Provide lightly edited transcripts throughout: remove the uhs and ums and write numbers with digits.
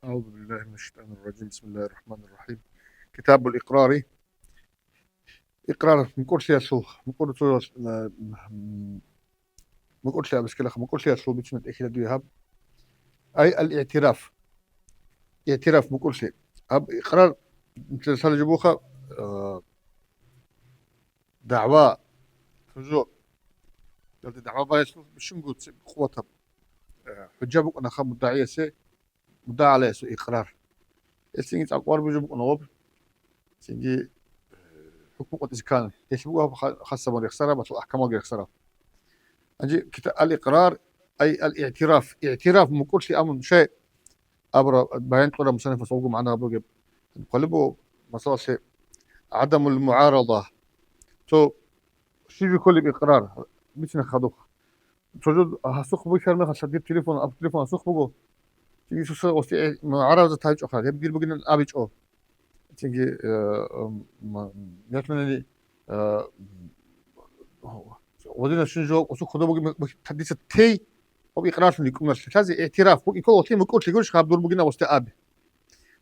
أعوذ بالله من الشيطان الرجيم. بسم الله الرحمن الرحيم. كتاب الإقرار. إقرار مقول شيء شو مقول شو مقول شيء بس كلا مقول شيء شو بيتنا إخيرا دويهاب أي الاعتراف. اعتراف مقول شيء أب إقرار رسالة جبوخة. دعوة رجوع قلت دعوة باي شو بشنقول قوتها. حجابك أنا خم مدعية سي مدعى عليه سو إقرار. السنجي أقوار بيجبك أنا وب سنجي حكم قد إذا كان يشبوها خاصة ما يخسرها بس الأحكام ما يخسرها. أجي كتاب الإقرار أي الاعتراف. اعتراف من كل شيء أمر شيء أبرا بيان قرأ مصنف صوغو معنا بوجب قلبه مسار شيء عدم المعارضة. تو شيء بكل بإقرار بيتنا خدوخ توجد هسوق بيشر مثلا شديد تليفون أب تليفون هسوق بقو تيجي سوسة وفي معارضة تاج أخرى يبدي بقين الأبيج أو تيجي يكمل ودينا شنجو وسوق خدو بقي تحديث تي وبإقرار شنو يكون هذا اعتراف يكون وكيل ما يقولش يقولش خاب دور بقينا وستأبي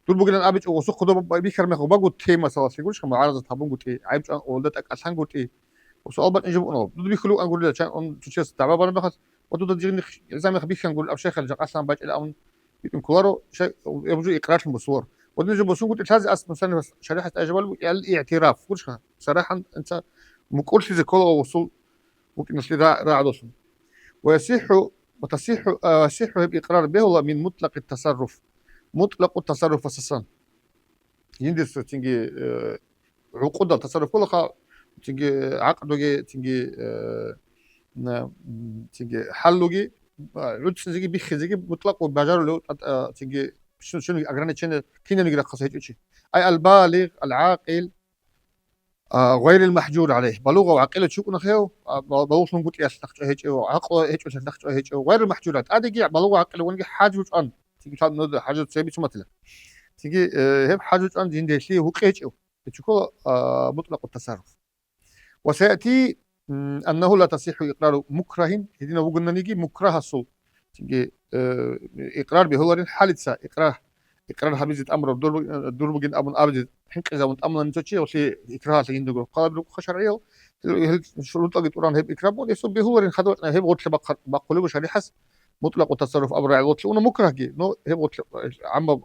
دول بقينا أبيج وسوق خدو بيكر مخو بقول تي مثلا يقولش معارضة تابون قلت إيه عيب ولدتك أسان قلت إيه وسؤال بقى نجيب أنا دول بيخلوا أقول له عشان أن تشيس تعبان بنا بخس ودول تجيني زي ما خبيش نقول أو شيخ الجق أصلا باج إلى أن يمكن كلارو شيء يبجو إقرار بصور ودول نجيب بسون قلت هذا أصلا مثلا شريحة أجوال الاعتراف قولش صراحة أنت مقولش زي كله وصول ممكن نسلي راعي دوسن ويصح وتصح يصح بإقرار به والله من مطلق التصرف. مطلق التصرف أساسا يندس تنجي عقود التصرف كلها تنجي عقد تنجي تنجي حلوجي عود تنجي بيخ مطلق وبجار له تنجي شنو أجرنا شنو كنا نقرأ قصة هيك أي البالغ العاقل غير المحجور عليه بلوغه وعقيلة شو كنا خيو بلوغ نقول يا سنخش هيك عقل هيك سنخش هيك غير المحجورات هذا جي بلوغ عقل ونجي حاجة أن تيجي شاد نود حاجة تسوي شو مثلا تيجي هم حاجة أن دين دشلي هو هيك تشوفه مطلق التصرف. وسيأتي أنه لا تصح إقرار مكره هنا وقلنا نيجي مكره الصوت تيجي إقرار بهولر حالة إقرار حبيزة أمر دور بجن أبن أبد حنك إذا وانت أمر نتوشي وشي إكراه سيندو قال بلو خشريو هل شروط لقيت قران هب إكرام وليس بهولر خدوت هب غوت بقولوا شري حس مطلق وتصرف أبرع غوت أنا مكره جي نو هب غوت عم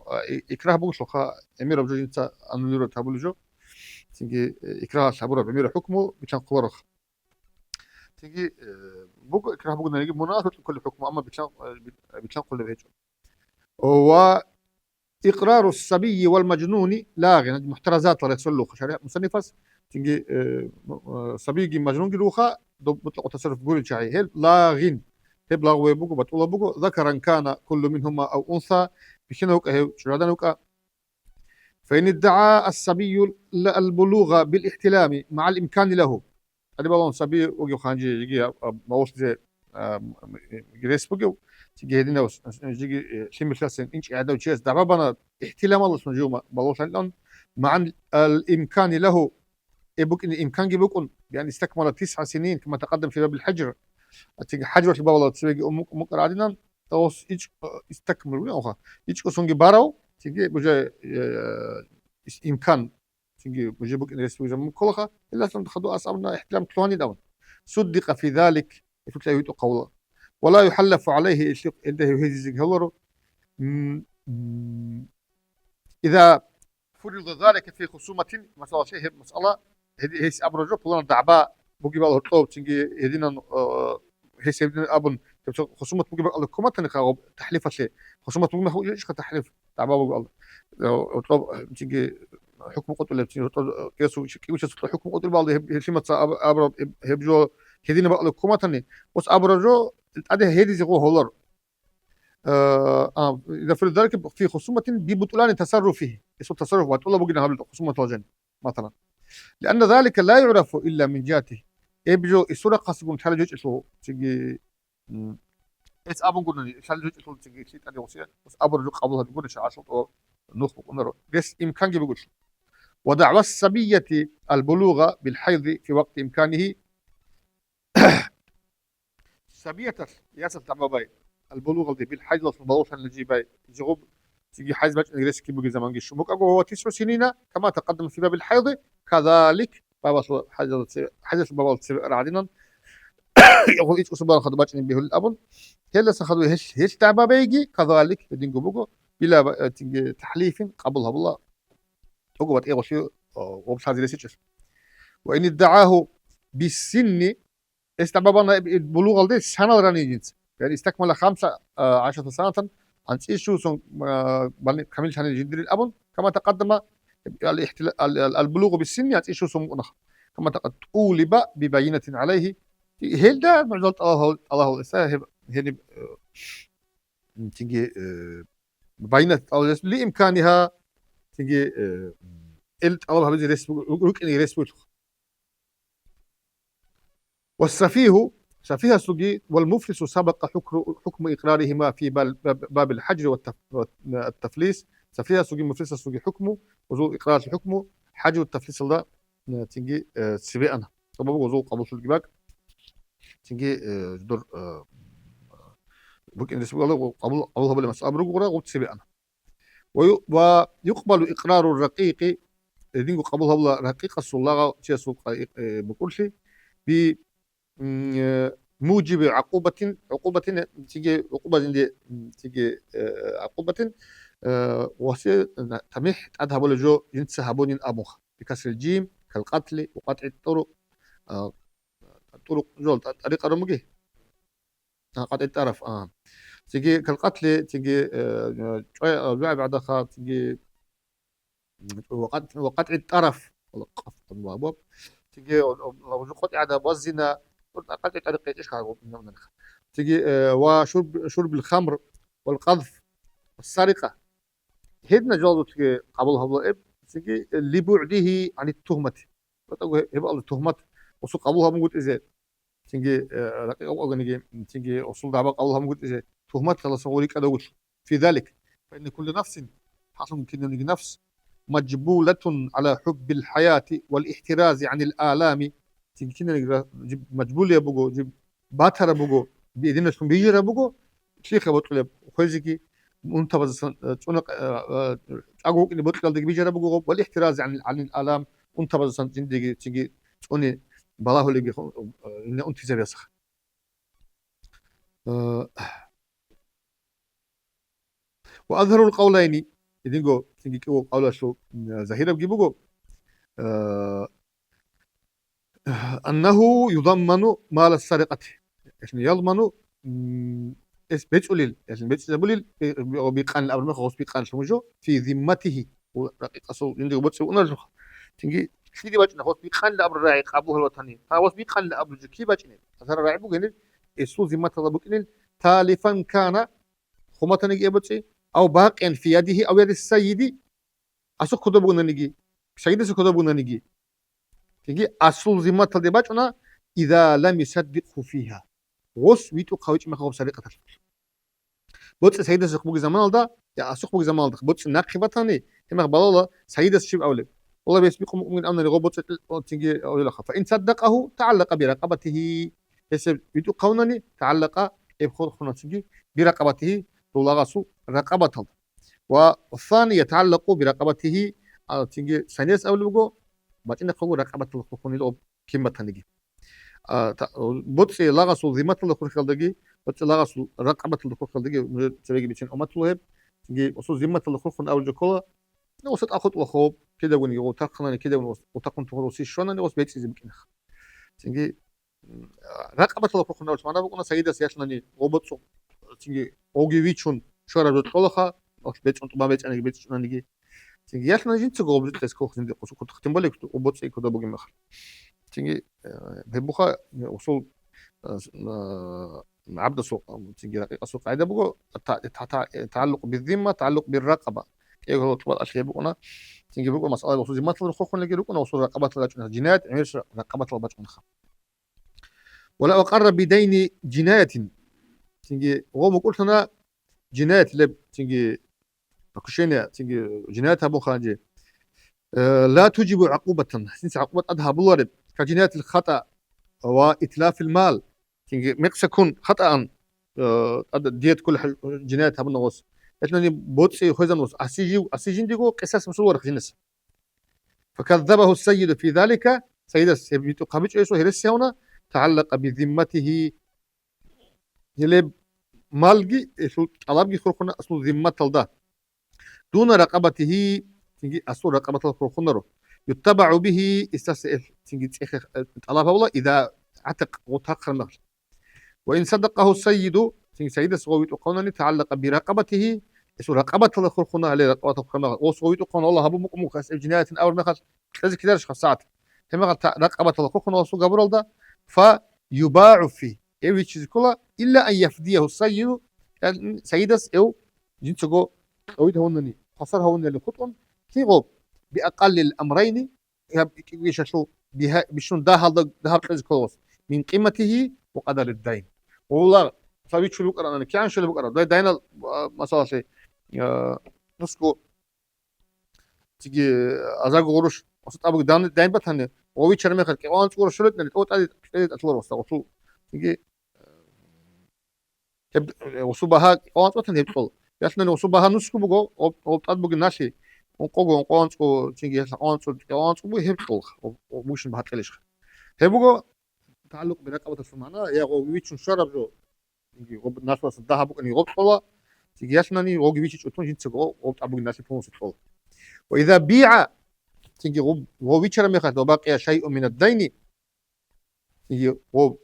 إكراه بوش لخا أمير بجو إنت أنو تابلو جو تيجي إكراه سابورا بأمير حكمه بيشان قورخ تيجي بوكو إكراه بوكو نيجي مناطق كل حكم أما بيتشان كل بيجو وإقرار الصبي والمجنون لاغ محترزات ولا تسلو شريعة مصنفس تيجي صبي مجنون جلوخا بطلق تصرف قول شعي هل لاغين هب لاغوي بوكو بتقول بوكو ذكرا كان كل منهما أو أنثى بشنوك هي شرادنوك فإن ادعى الصبي البلوغ بالاحتلام مع الإمكان له هذا بالون صبي وجو خانجي يجي ما وصل جريس بوجو تيجي هدينا تيجي شيء ثلاثين إنش عدا وشيس دعوا بنا احتلام الله سنجوما بالوش الآن مع الإمكان له يبقى الإمكان يبقى يعني استكمل 9 سنين كما تقدم في باب الحجر تيجي حجر في باب الله تسوي أمك رادنا توس إيش استكمل ولا أخا إيش كسونجي بارو تيجي بجا إمكان تيجي بجا بك نسوي زمان كلها إلا تنتخذوا أصابنا احتلام كلوني داون صدق في ذلك يفوت له قولا ولا يحلف عليه إشيق إنده يهزي هلرو إذا فرض ذلك في خصومة مثلا شيء مسألة هذه هي أبرجو بلون دعباء بوجي بالله طلب تيجي هدينا هي سيدنا أبن خصومة بوجي بالله كم تنخا تحليف شيء خصومة بوجي ما هو إيش تحليف دعباء بوجي الله طلب تيجي حكم قتل اللي تيجي كيسو كيوش حكم قتل بعض هي شيء أبر هبجو هدينا بالله كم تني بس أبرجو هذا هذه زي هو إذا فرض ذلك في خصومة ببطلان تصرفه اسمه تصرف وتقول أبو جنها خصومة الجن مثلا لأن ذلك لا يعرف إلا من جهته يبجو السورة قصب حال جوج اسمه تيجي إيش أبو قلنا حال جوج اسمه تيجي شيء تاني وصير بس أبو رجوع قبلها بيقول إيش عشان أو نخبط ونرى بس إمكان بيقول ودعوى الصبية البلوغ بالحيض في وقت إمكانه الصبية ياسف تعبى باي البلوغ دي بالحيض البلوغ اللي جي باي جغب تيجي حيز باش نجلس كي بقي زمان قش بقى هو 9 سنين كما تقدم في باب الحيض كذلك باب حاجة باب رعدنا يقول إيش أصبح خد باش به الأبن هلا سخدوا هيش تعبا بيجي كذلك بدين بقى بلا تحليف قبلها بالله عقبت إيه وشيء وبس هذه ليش وإن ادعاه بالسن استبابنا البلوغ ده سنة راني جنس يعني استكمل 15 سنة عن شو سون كمل سنة جدري الأبن كما تقدم البلوغ بالسن يعني شو سون كما تقدم أولب ببينة عليه هل ده معضلة الله الساهب هني تيجي بينة أو لإمكانها تيجي قلت الله بيجي ركن يرسل والسفيه سفيه السجي والمفلس سبق حكم إقرارهما في باب الحجر والتفليس سفيه السجي مفلس السجي حكمه وزو إقرار حكمه حجر والتفليس الله تيجي سبيئنا طبعا وزو قبول الجباك تيجي جدر ممكن نسبة الله قبولها بلا مسألة برجورة وتسبيئنا ويقبل إقرار الرقيق دينجو قبولها بلا رقيق الصلاة شيء سوق بكل شيء موجب عقوبة تيجي عقوبة اللي تيجي عقوبة وهي تمح أذهب لجو ينسحبون أبوخ بكسر الجيم كالقتل وقطع الطرق الطرق جول طريقة رمجي قطع الطرف تيجي كالقتل تيجي شوية بعدها تيجي وقطع الطرف تيجي لو قطع هذا والزنا قطع طريقة ايش تيجي وشرب الخمر والقذف والسرقة هدنا جوزو تيجي قبلها بالإب تيجي لبعده عن التهمة يبقى التهمة وصل قبلها موجود إزاي تيجي رقيق أو أغنيجي تيجي وصل دعوة قبلها موجود إزاي تهمة خلاص وليك أدوش في ذلك فإن كل نفس حصل ممكن أن نفس مجبولة على حب الحياة والاحتراز عن الآلام تيجي كنا مجبول يا بوجو جيب باتر بوجو بيدينا شو بيجرا بوجو شيخ بطلب خوزكي منتبز تونق أقول إن بطل دق بيجرا بوجو والاحتراز عن الآلام منتبز جندي تيجي توني بالله اللي إن أنت زي بيسخ وأظهر القولين يدينجو تيجي قول شو زهيرة بجيبوجو أنه يضمن مال السرقة يعني يضمن اس بيت قليل يعني بيت قليل بيقان الأمر ما خلاص بيقان شو في ذمته ورقيق أصل عندي بيت ونرجع تيجي سيدي باجنا خلاص بيقان الأمر راعي أبوه الوطني خلاص بيقان الأمر كي باجنا هذا راعي بوجني اسو ذمته بوجني تالفا كان خمتني جيبتي أو باقيا في يده أو يد السيد أسوق كده بوجنا نيجي سيد سوق كده بوجنا نيجي تيجي أصل ذمة الدباجنا إذا لم يصدقه فيها غص ويتو قويت ما خوف سرقة بوتس سيدة سوق بوج زمان ده يا سوق بوج زمان ده بوتس ناقبة تاني كما بالله سيدة شيب أولي والله بيسبق من أمر الغبوت تيجي أولي لخ فإن صدقه تعلق برقبته يسب ويتو قونني تعلق يبخل خنا تيجي برقبته تلاغسو رقبته والثاني يتعلق برقبته تيجي سنيس أولي بوجو بعدين نقول رقبة الخوفون اللي كم تنجي بوتسي لغسوا ذمة الخوف دقي بوتسي لغسوا رقبة الخوف دقي تبي بيشين أمات له تجي وصل ذمة الخوف أول جكولا وصلت أخذ وخوب كده وني وتقنني كده وتقن تخلصي شلون أنا وصل بيتي زي كده تجي رقبة الخوف أول ما أنا بقول سيدة سياسنني وبوتسو تجي أوجي بيشون شو رجل تقولها أو بيت أنت ما بيت أنا بيت شلون نجي تيجي احنا جيت تقول بس كوخ زين كنت ختم بالك وبوتسي كده بقي مخر تيجي ببخا وصول عبد السوق تيجي رقيق السوق عاده بقى تعلق بالذمه تعلق بالرقبه ايه هو طبعا الاشياء بقى تيجي بقى مساله وصول ذمه الخوخ اللي يقولون وصول رقبه الجنايات عملش رقبه البطن ولا اقر بدين جنايه تيجي هو ما قلت انا جنايه اللي تيجي كشينيا تيجي جنايتها بو خانجي لا توجب عقوبة سنس عقوبة أدها بلورد كجناية الخطأ وإتلاف المال تيجي مقسكون خطأ ديت كل جنايتها بالنغص إتناني بوتسي خوزن وس أسيجين ديكو قصص مسور خجنس. فكذبه السيد في ذلك. سيد السيد قابج إيسو هرسي هنا تعلق بذمته يلي مالجي إيسو طلبجي خلقنا أصل ذمة الدا دون رقبته تنجي أصل رقبة الخلقنا يتبع به استس تنجي طلبها والله إذا عتق وتأخر النخل. وإن صدقه السيد تنجي سيد السويت قونا تعلق برقبته إيسو رقبة الخلقنا عليه رقبة الخلقنا وسويت قونا والله هبو مقمو خاس جناية أو مخاس لازم كدارش خسات هم رقبة الخلقنا وسو قبر ده فيباع فيه إيه تشيز كلها إلا أن يفديه السيد يعني سيدس أو جنسجو أويد هونني خسر هون اللي خطون كيغو بأقل الأمرين يششو بها بشون ده هذا ده كلوس من قيمته وقدر الدين والله صابيت شو بقرا أنا كيان شو بقرا ده دين مثلا شيء نسكو تيجي أزاق غروش وسط أبوك دين بتهني ووي شرمي خلك وان تقول شلت نت أو تادي أطلع وصل تيجي وصوبها قوانت وطن هيبطل ياسنا وصوبها نسكو بقو أو تطبق الناشي ونقوغو قوانتو تيجي ياسنا قوانتو بو هيبطل وموشن بهات ليش هيبقو تعلق برقبة السمانة يا غو ويتشون شرب جو تيجي غو الناس وصل ده بقو إني غبطلا تيجي ياسنا ني غو ويتش أتون جنس غو تطبق الناس فون ستفول. وإذا بيع تيجي غو ويتشر ميخات وباقي شيء من الدين تيجي غو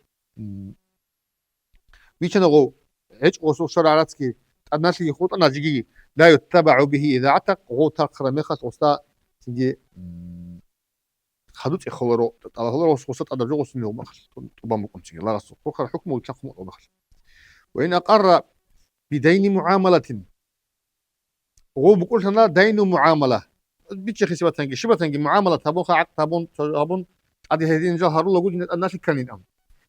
ويتشن غو هيك وصو شراراتكي الناس اللي يخوط ناجي لا يتبع به اذا عتق غو تاخر مخص وستا تجي خدوت اخورو على هو وسط ادرجو وسنو مخص طبعا ممكن تجي لا غصو فوق الحكم والحكم مخص. وان اقر بدين معامله غو بقول لنا دين معامله بيتش خسبه تنجي شبه تنجي معامله تابون عقد تابون ادي هذين جهر الله وجه الناس كانين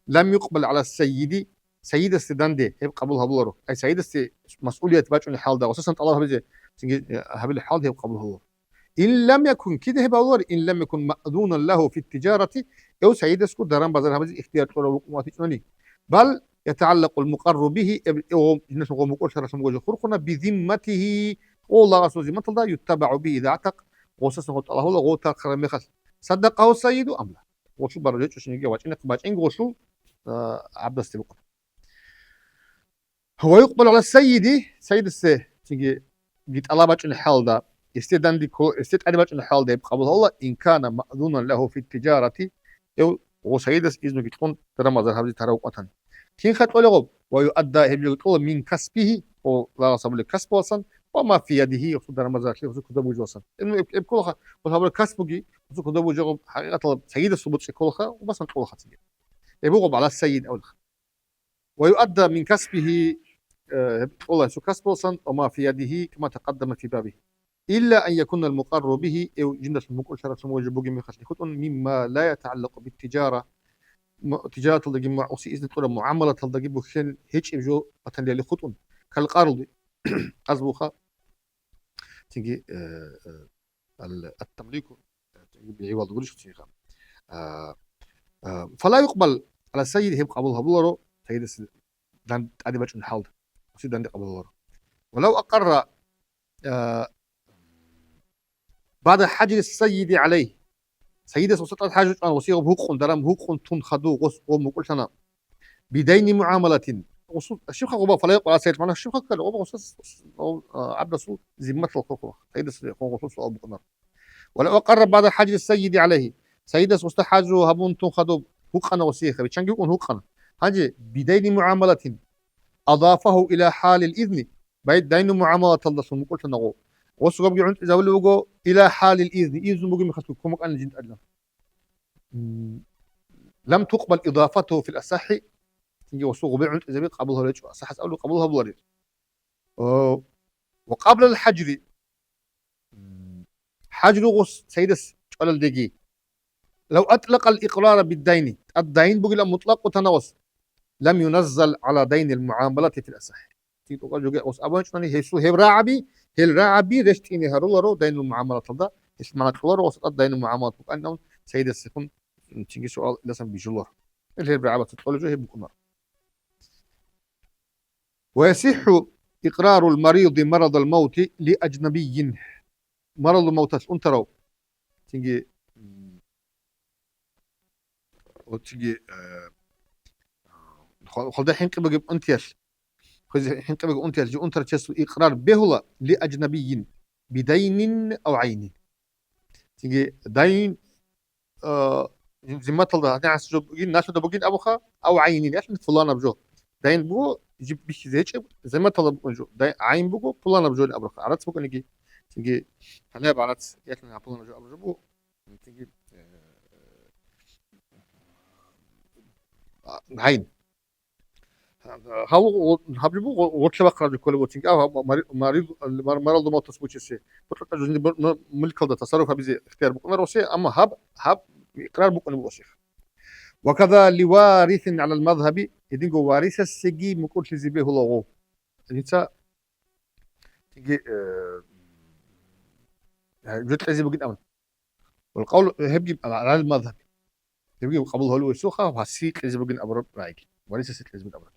لم يقبل على السيد سيد السودان دي هيبقى قبولها بلورو اي سيد السي مسؤوليه باجون الحال ده واساسا الله بيجي هبل الحال هيبقى قبولها بلورو ان لم يكن كده هيبقى بلورو ان لم يكن مأذونا له في التجاره او سيد اسكو درام بازار هبزي اختيار طول وقوماتي بل يتعلق المقر به او جنس غو مقول شرع سمو خرقنا بذمته والله رسول ذمه الله يتبع به اذا اعتق واساسا الله غو تاخر مخس صدقه السيد ام لا وشو برجع شنو يجي واجي نقباج ان غوشو عبد السبق هو يقبل على السيد سيد السي تيجي جيت الله باج الحال ده استدان دي كو استد باج الحال ده قبل الله ان كان مأذونا له في التجاره او وسيد اذن يكون ترى ما ذهب ترى وقتن كين خط له ويؤدى يقول من كسبه او لا صبر كسب وصن وما في يده يقدر ما ذاك كده بوجوسن انه بكلها وهذا كسبه كده بوجو حقيقه سيد السبوت كلها وبس نقول خطيه يبغض على السيد او ويؤدى من كسبه والله سو كسبوسا وما في يده كما تقدم في بابه إلا أن يكون المقر به أو جنة المقر شرط موجب من خشن مما لا يتعلق بالتجارة تجارة الدقيم وسي إذن تقول معاملة الدقيم وخين هيك إبجو أتن لي خطون كالقرض أزبوخا تيجي التمليك بعوض قولش تيجي فلا يقبل على السيد هيب قبولها بلورو سيد دان ادي باج الحال سيد دان قبل بلورو ولو اقر بعد حجر السيد عليه سيد سوسط الحاجة أنا وصيه بهوق درام هوق تون خدو غص قوم كل سنة بدين معاملة الشيخ غبا فلا يقبل على السيد معنا الشيخ كان غبا عبد الرسول زمة الخوخ سيد غصوص أبو قمر ولو أقر بعد حجر السيد عليه سيد سوسط حاجه هبون تون خدو هوق أنا وصيه بتشان يكون هوق أنا حاجة بدين معاملة أضافه إلى حال الإذن بعد دين معاملة تلصق قلت نقول وسقب يعند إذا ولو إلى حال الإذن إذن بقول مخسوق كم أنا جنت أدنى لم تقبل إضافته في الأصح تيجي وسوق بيعند إذا قبلها ليش أصح أسأله قبلها بلوري وقبل الحجر حجر غص سيدس على الدقي لو أطلق الإقرار بالدين الدين بقول مطلق وتناوص لم ينزل على دين المعاملة في الأصح تقول جو أوس أبوش ماني هيسو هل راعبي رشتيني هرولرو دين المعاملة تلدا اسمعنا كلارو وسط دين المعاملة أنهم سيد السكون تيجي سؤال لسه بيجولر اللي هي راعبة تقول جو هي بكونر ويصح إقرار المريض مرض الموت لأجنبي. مرض الموت أنترو تيجي وتيجي خلدا حنق بجيب أنتياش حنق بجيب أنتياش جو أنتر تشسو إقرار بهلا لأجنبي بدين أو عين. تيجي دين زي ما تلدا ناس جو بجين ناس جو بجين أبوخا أو عينين إيش فلان بجو دين بو يجيب بيش زي ما تلدا بجو دين عين بجو فلان بجو أبوخا عرفت بقول نجي تيجي هلا بعرفت ياكل فلان بجو أبوخا تيجي عين هاو حبيبو واتش بقرا كل واتشنج او مريض ما تصبوش شيء بطلع جزني ملك هذا تصرف بزي اختيار بكون روسي اما هب اقرار بكون بوشيخ. وكذا لوارث على المذهب يدينغو وارث السجي مكون زي به لغو انت تيجي جت زي بقيت امن والقول هبجي على المذهب يبقى قبل هو السوخه وهسيك زي بقين ابرب رايك وليس ست زي ابرب.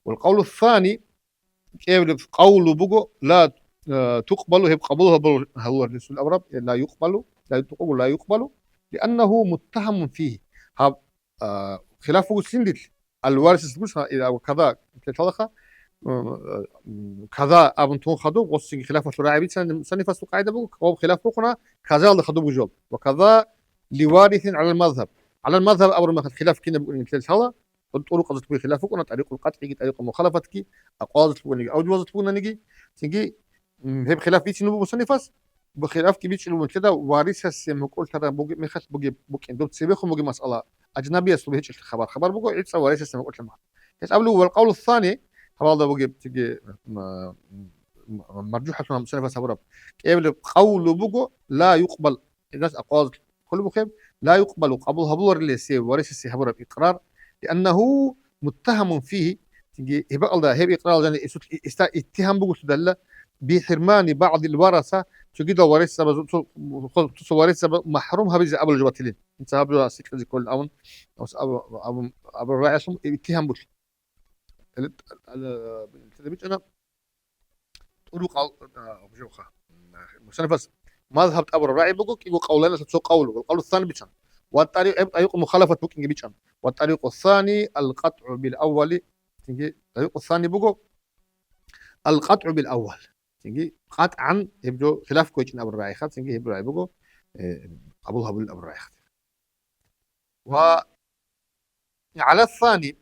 والقول الثاني كيف قول بقو لا تقبل هي قبولها هو الرسول الأبرب لا يقبل لا تقبل لا يقبل لأنه متهم فيه هاب خلافه سندل الوارث سبوس إذا كذا كذا كذا أبنتون خدو وصين خلافه شرعي سنفة قاعدة بقو أو خلافه قنا كذا اللي خدو بجوب وكذا لوارث على المذهب على المذهب أمر ما خلاف كنا بقول إن هذا طرق قصدت بي خلافك قنا طريق القطع طريق مخالفتك أقواض تبوني أو جواز تبونا نجي تيجي هي بخلاف بيتش نبو مصنفاس بخلاف كي بيتش نبو كده وارث السم قلت ترى بوجي مخش بوجي بوجي دوت سيبخ بوجي مسألة أجنبية سو بيتش خبر بوجي عيد سوى وارث السم قلت لما يسألوا والقول الثاني هذا بوجي تيجي مرجوحة من مصنفاس هبرب كيف قول بوجو لا يقبل الناس أقواض كل بخيب لا يقبل قبول هبور اللي سي وارث السي هبرب إقرار لأنه متهم فيه تيجي هبقى الله هب إقرار يعني اتهام بوجو تدل بحرمان بعض الورثة تجد ورثة ورثة محروم هبز أبو الجواتلين أنت أبو سكر كل أون أو أبو الرأي اسمه اتهام بوش أنا تقولوا بجوخة مصنف مذهب أبو الرأي بقولك يقول قولنا تسوق قوله والقول الثاني بيتشان والطريق مخالفة بوكينج بيتشان والطريق الثاني القطع بالأول تيجي الطريق الثاني بقول القطع بالأول تيجي قطعا يبدو خلاف كويتشن أبو الرأي خات تيجي يبدو بقول قبولها بالأبو الرأي خات وعلى الثاني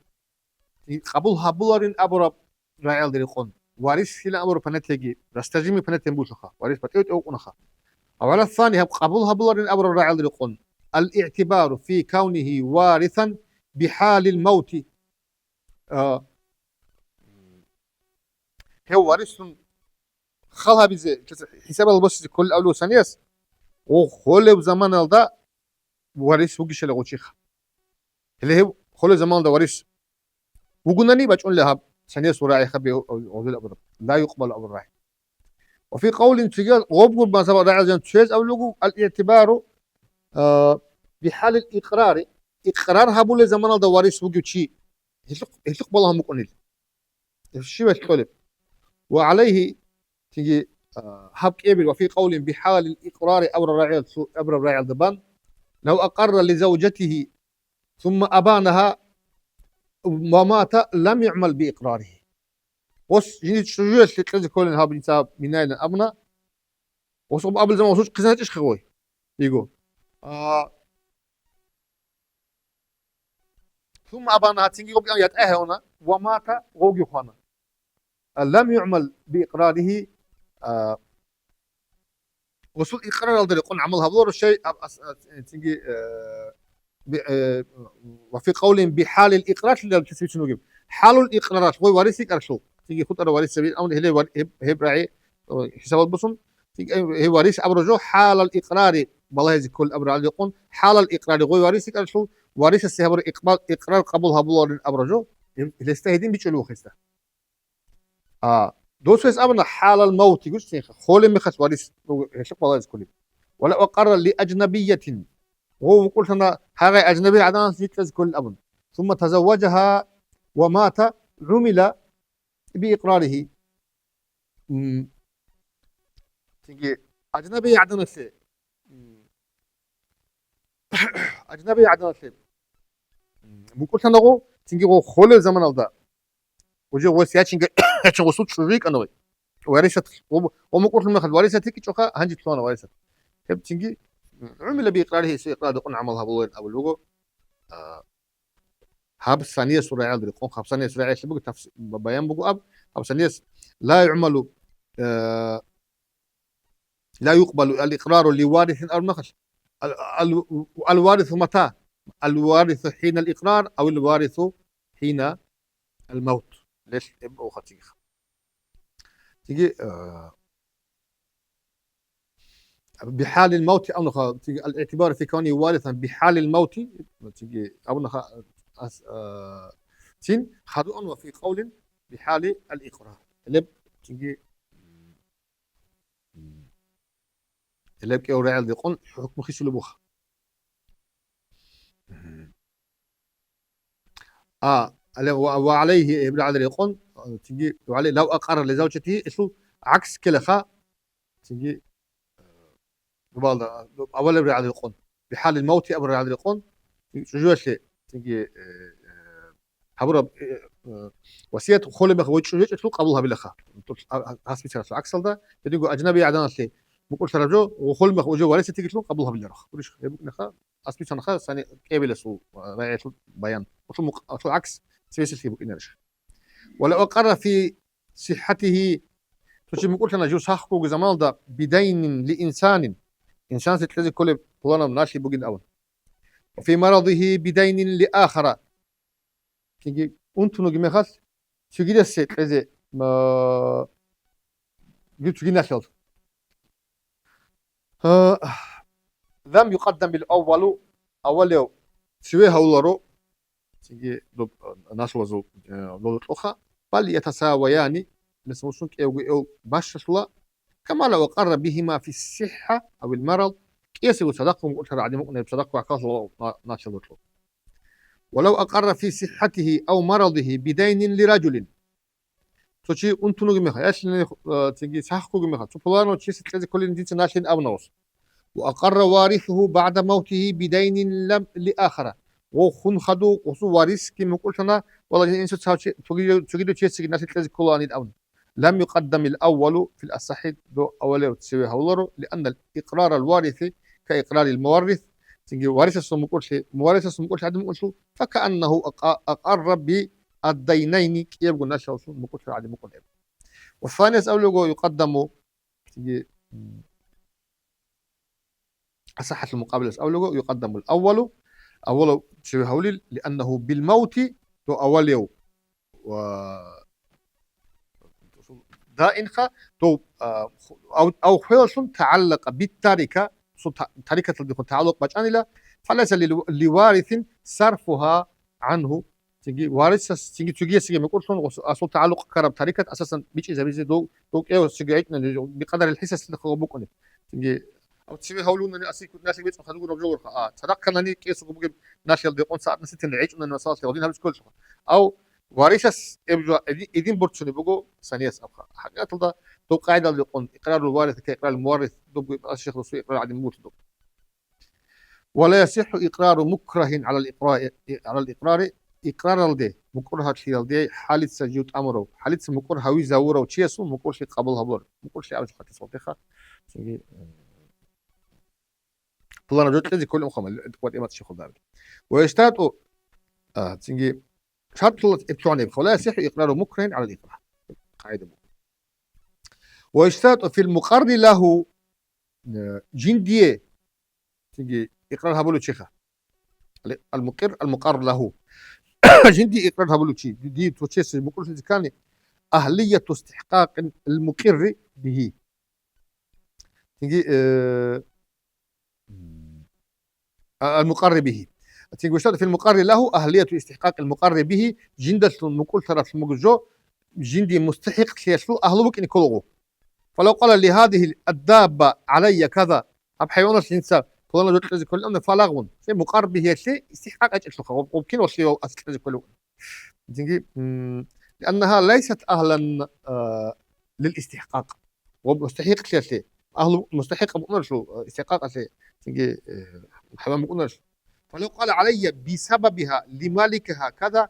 قبولها بولارين أبو الرأي الدريقون وارث هنا أمر بنتيجي رستجيمي بنتين بوشخا وارث بتيوت أو أنخا. وعلى الثاني قبولها بولارين أبو الرأي الدريقون الاعتبار في كونه وارثا بحال الموت هو وارث خلها بزي حساب البص كل أولو سنيس وخلو زمان الدا وارث وجيش لغوشيخ اللي هو خلو زمان الدا وارث وقلنا ني بجون لها سنيس وراعي خبي أو الأبرد لا يقبل أبو الراعي. وفي قول تجاه غبر ما سبق راعي زين تشيز أو لغو الاعتبار بحال الإقرار إقرار هبول زمان الدا وارث وجو شيء يشق بالله مقنل الشيء يختلف وعليه تيجي حب كبير. وفي قول بحال الإقرار أبر الراعي الضبان لو أقر لزوجته ثم أبانها ومات لم يعمل بإقراره وش جيت شجوع اللي كل هاب الإنسان منين أبنا وصوب قبل زمان وصوش قصة إيش خوي يقول ثم أبانها تيجي قبل أن يتأهل ومات غوجي خوانا لم يعمل بإقراره وصول إقرار الدري يقول عملها بلور الشيء تيجي وفي قول بحال الإقرار اللي تسوي شنو جيب حال الإقرارات هو وارثك أرشو تيجي خطر وارث سبيل أو هي هبرعي حساب البصم تيجي هي وارث أبرجو حال الإقرار والله يزي كل أبر على يقول حال الإقرار هو وارثك أرشو وارث السهبر إقرار قبولها بلور أبرجو الاستهدين بيشلو خسته دوسوس أبنا حال الموت يقول شيخ خول مخس وارث شق والله يزي كله ولا أقر لأجنبية وهو قلت أنا هذا أجنبي عدنا سيكز كل أبن ثم تزوجها ومات عمل بإقراره تيجي أجنبي عدنا شيء أجنبي عدنا شيء ممكن تناغو تيجي هو خول الزمن الدا وجي هو سياتشين تشغل صوت شريك أنا ورثة ومقول لهم خل ورثة تيجي تشوكا هنجي تلونا ورثة كيف تيجي عمل بإقراره سي إقرار دقون عملها بولين أو اللوجو هاب الثانية سورة عالد يقول هاب ثانية سورة عيش بقول تفسير بيان بقول أب هاب ثانية لا يعمل لا يقبل الإقرار لوارث أو نخش الوارث متى؟ الوارث حين الإقرار أو الوارث حين الموت ليش يبقوا خطيخ تيجي بحال الموت أو تيجي الاعتبار في كونه وارثا بحال الموت تيجي أو تين خطأ وفي قول بحال الإقرار اللي تيجي اللي بكي أوراع اللي يقول حكم خيس لبوخ وعليه ابن عدل يقول تيجي وعليه لو أقر لزوجته اسمه عكس كلخا تيجي أول ابن عدل يقول بحال الموت ابن عدل يقول شو شيء تيجي حبر وصية خول بخوي شو اسمه قبلها بالخا هاسبي ترى عكس هذا تيجي أجنبي عدنا شيء بقول ترجو وخول بخوي وليس تيجي تلو قبلها بالرخ وليش يبقى نخا هاسبي ترى نخا ثاني قبل سو رايح بيان وشو عكس سياسي في بقيناش ولو أقر في صحته تشي مقول أنا جو صحكو زمان ده بدين لإنسان إنسان ستلزي كل بلانا مناشي بقين أول وفي مرضه بدين لآخر تيجي أنتو نجي مخص شو كده ستلزي ما جبت تجي ناشل لم يقدم بالأول أول شوي هولرو تيجي ناس وزو لولو الأخرى بل يتساويان نسموسون كيو باششلا كما لو أقر بهما في الصحة أو المرض كيس وصدقهم قلت عدم مؤمن بصدق وعكاس ناشل ولو أقر في صحته أو مرضه بدين لرجل تشي أنتو نجمع إيش تيجي صحكو جمع تبلانو تشي ستلزي كل دين ناشين أو نوس وأقر وارثه بعد موته بدين لم لآخر وخن خدو وصو وارث كم قلت أنا والله إنسان تجيدو تشيسك الناس تلزي كلاني أون لم يقدم الأول في الأصح دو أوله تسوي هولرو لأن الإقرار الوارث كإقرار المورث تجي وارث السم كل شيء مورث السم كل شيء عدم كل شيء فكأنه أقر بالدينين كي يبقوا الناس شو مقول شيء عدم كل شيء والثاني أوله يقدم تجي أصحة المقابلة أوله يقدم الأول أوله تسوي هولي لأنه بالموت دو أوله و دائنخا تو أو حيوش تعلق بالتركة تركة التي تعلق بجانلة فليس لوارث صرفها عنه تيجي وارث تيجي ما يقولش أصل تعلق كرب تركة أساسا بيجي إذا بيجي دو إيه سجعتنا بقدر الحساس اللي خبوكني تيجي أو تسوي هولون إني أسيك الناس اللي بيتهم خدوا رجور صدق ناني كيس وبقول ناس اللي بيقون ساعات نسيت نعيش إنه نصاص يودين هذا كل شيء أو وارث ابجوا إدين برتشني بقول ثانية أبقى حاجات ده تو قاعدة اللي يقول إقرار الوارث كإقرار المورث دب الشيخ رسول إقرار عدم موت دب ولا يصح إقرار مكره على الإقرار إقرار الدي مكره شيء الدي حالة سجود أمره حالة مكره هوي زوره وشيء سو مكره شيء قبلها بور مكره شيء على خاطر صوتها طلعنا جوت لذي كل أمخم قوات إمات الشيخ الدابي ويشتاط تنجي شرط ابتوعني ولا يصح إقرار مكره على الإقرار قاعدة ويشترط في المقر له جندية تيجي إقرارها بلو تشيخة المقر له جندي إقرارها بلو تشي دي توتشيس المقر كان أهلية استحقاق المقر به تيجي المقر به تيجي ويشترط في المقر له أهلية استحقاق المقر به جندة المقر ثلاث مجزو جندي مستحق سيسلو أهلو بك إن كلغو فلو قال لهذه الدابة علي كذا أب حيوانات الإنسان فلان جوت كل أمر فلاغون شيء مقارب به شيء استحقاق أجل سخاء وممكن وشيء أستلزم كله تيجي لأنها ليست أهلا للاستحقاق ومستحق سياسي أهل مستحق بقول شو استحقاق سي تيجي حمام بقول شو فلو قال علي بسببها لمالكها كذا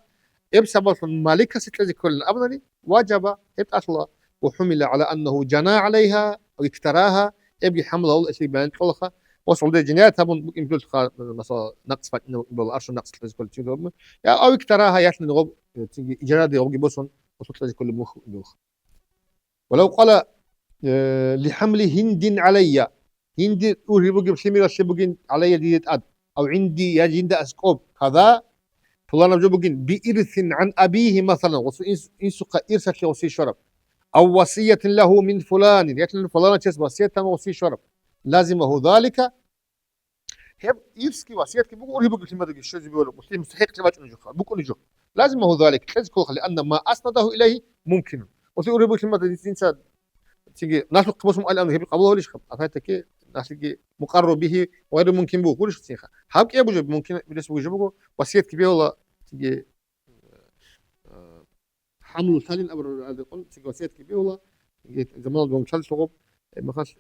بسبب مالكها ستلزي كل أبدا وجب يبقى أصلا وحمل على أنه جنى عليها أو اكتراها يبقى حمله الأشي بين طلقة وصل دي جنايات هم ممكن يقول مثلا نقص فإنه بالأرش نقص تلزي كل شيء أو اكتراها يعني نغب تيجي إجراد يغب بوسن وصل تلزي كل مخ ولو قال لحمل هند علي هند أوري بوجي بسمير الشبوجين علي دي أد أو عندي يا جند أسكوب هذا فلان بوجين بإرث عن أبيه مثلا إنسق إرث وصي شرب أو وصية له من فلان يعني فلان تشس وصية وصي شرب لازمه ذلك هب يرسكي وصية بوجي أوري بوجي بسمير الشو بيقولوا مسلم مستحق تبعت نجوخ بوجي نجوخ لازمه ذلك تذكر لأن ما أسنده إليه ممكن وصي أوري بوجي بسمير إنسان تيجي ناس قبسهم الان هي قبضه ليش خب افاتك ناس تيجي مقر به وغير ممكن به كلش تسيخه هاك يا بوجب ممكن بالنسبه وجبه وصيه كبيره والله تيجي حمل ثاني امر هذا يقول تيجي وصيه كبيره والله زمان دوم شل صغب ما خاص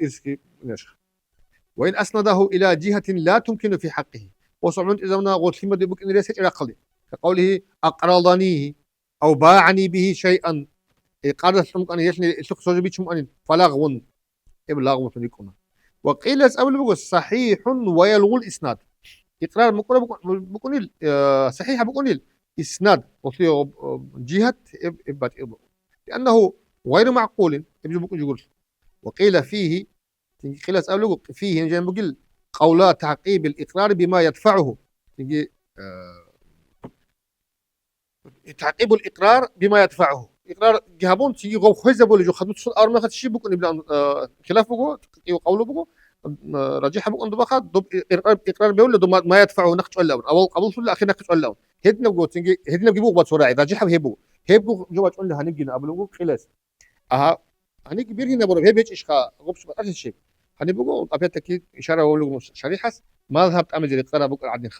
ارسكي نشخ وان اسنده الى جهه لا تمكن في حقه وصعون اذا ما قلت لما بك ان ليس الى قلي كقوله اقرضنيه او باعني به شيئا قال سمك أن يشني الشخص بيتشم أن فلاغون إبلاغ متنيكونا وقيل أسأل بقول صحيح ويلغو الإسناد إقرار بكون صحيح بكون إسناد وفي جهة إبات لأنه غير معقول يقول وقيل فيه قيل أسأل فيه يعني بقول قولا تعقيب الإقرار بما يدفعه تجي تعقيب الإقرار بما يدفعه اقرار جهابون تيجي غو خويزه بولي جو خدمت صل اور ما خدش بكون بلا خلاف بكو قولوا بكو راجح بكون دبا خد دب اقرار بيقول له ما يدفعه نقش ولا اول قبل صل اخي نقش ولا هدنا بكو تيجي هدنا بيبو بات وراعي راجح هيبو جو تقول له هنجي نقبلوا خلاص اها هنجي بيرهنا برو هيب ايش اشخا غبش بقى الشيء هنبقوا ابيتك اشاره اقول له شريحه ما ذهبت امجد الاقرار بكو عدن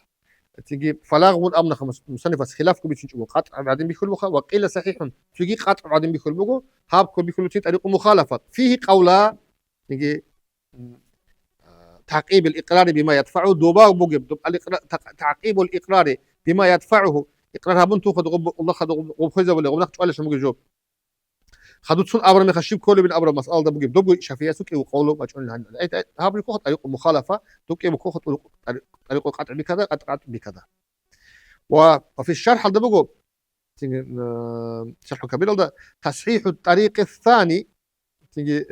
تجي فلاغ والامن خمس مصنف خلاف كبي تشوفوا قطع بعدين بيكون وقيل صحيح تجي قطع بعدين بيكون بقو هاب كل بيكون طريق مخالفه فيه قولا تجي تعقيب الاقرار بما يدفعه دوبا بوجب تعقيب الاقرار بما يدفعه اقرارها بنتو خد غب الله خد غب خزه ولا غب نقش ولا شو جوب خدوا تصل امر ما خشيب كل من امر مساله ده بوجب دوبو شافيه سوكي وقوله ما تقول هاب بيكون طريق مخالفه توكي بيكون طريق القطع بكذا قطع بكذا وفي الشرح ده بقول شرح كبير ده تصحيح الطريق الثاني تيجي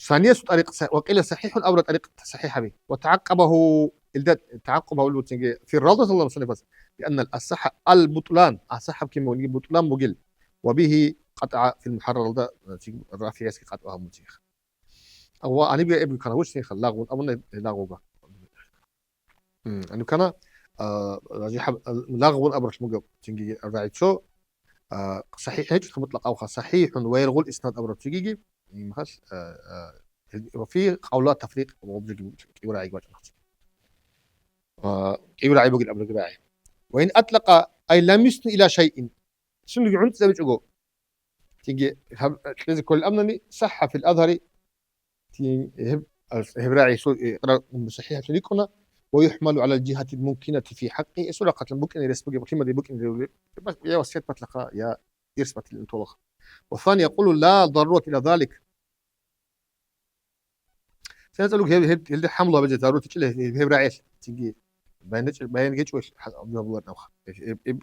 ثانية طريق وقيل صحيح أو طريق صحيح به وتعقبه الدد تعقبه في الروضة الله مصنف بس لأن الأصح البطلان أصح كما بطلان بقل وبه قطع في المحرر ده الرافي يسكي قطعها متيخ أو أنا بقى ابن كراوش سيخ لاغون أظن لاغوبا أنه كان راجح لاغون أبرش مجاب تنجي الرعيتشو صحيح هيك مطلق أو صحيح ويلغو الإسناد أبرش تنجي مخش وفي قولات تفريق وبجي يوراعي وجه يوراعي بقول أبرش راعي وإن أطلق أي لم يسن إلى شيء شنو يعند زي بتقول تنجي لازم كل أمنني صح في الأظهر تنجي هبراعي صحيح شريكنا ويحمل على الجهة الممكنة في حقه سورة قتل ممكن يرسبق بقيمة دي ممكن يا وسيط مطلقة يا يرسبت الانطلاق والثاني يقول لا ضرورة إلى ذلك سنسألك هل حملة بجد ضرورة تشيله هبراعيش تيجي بيان جيش وش الله نوخ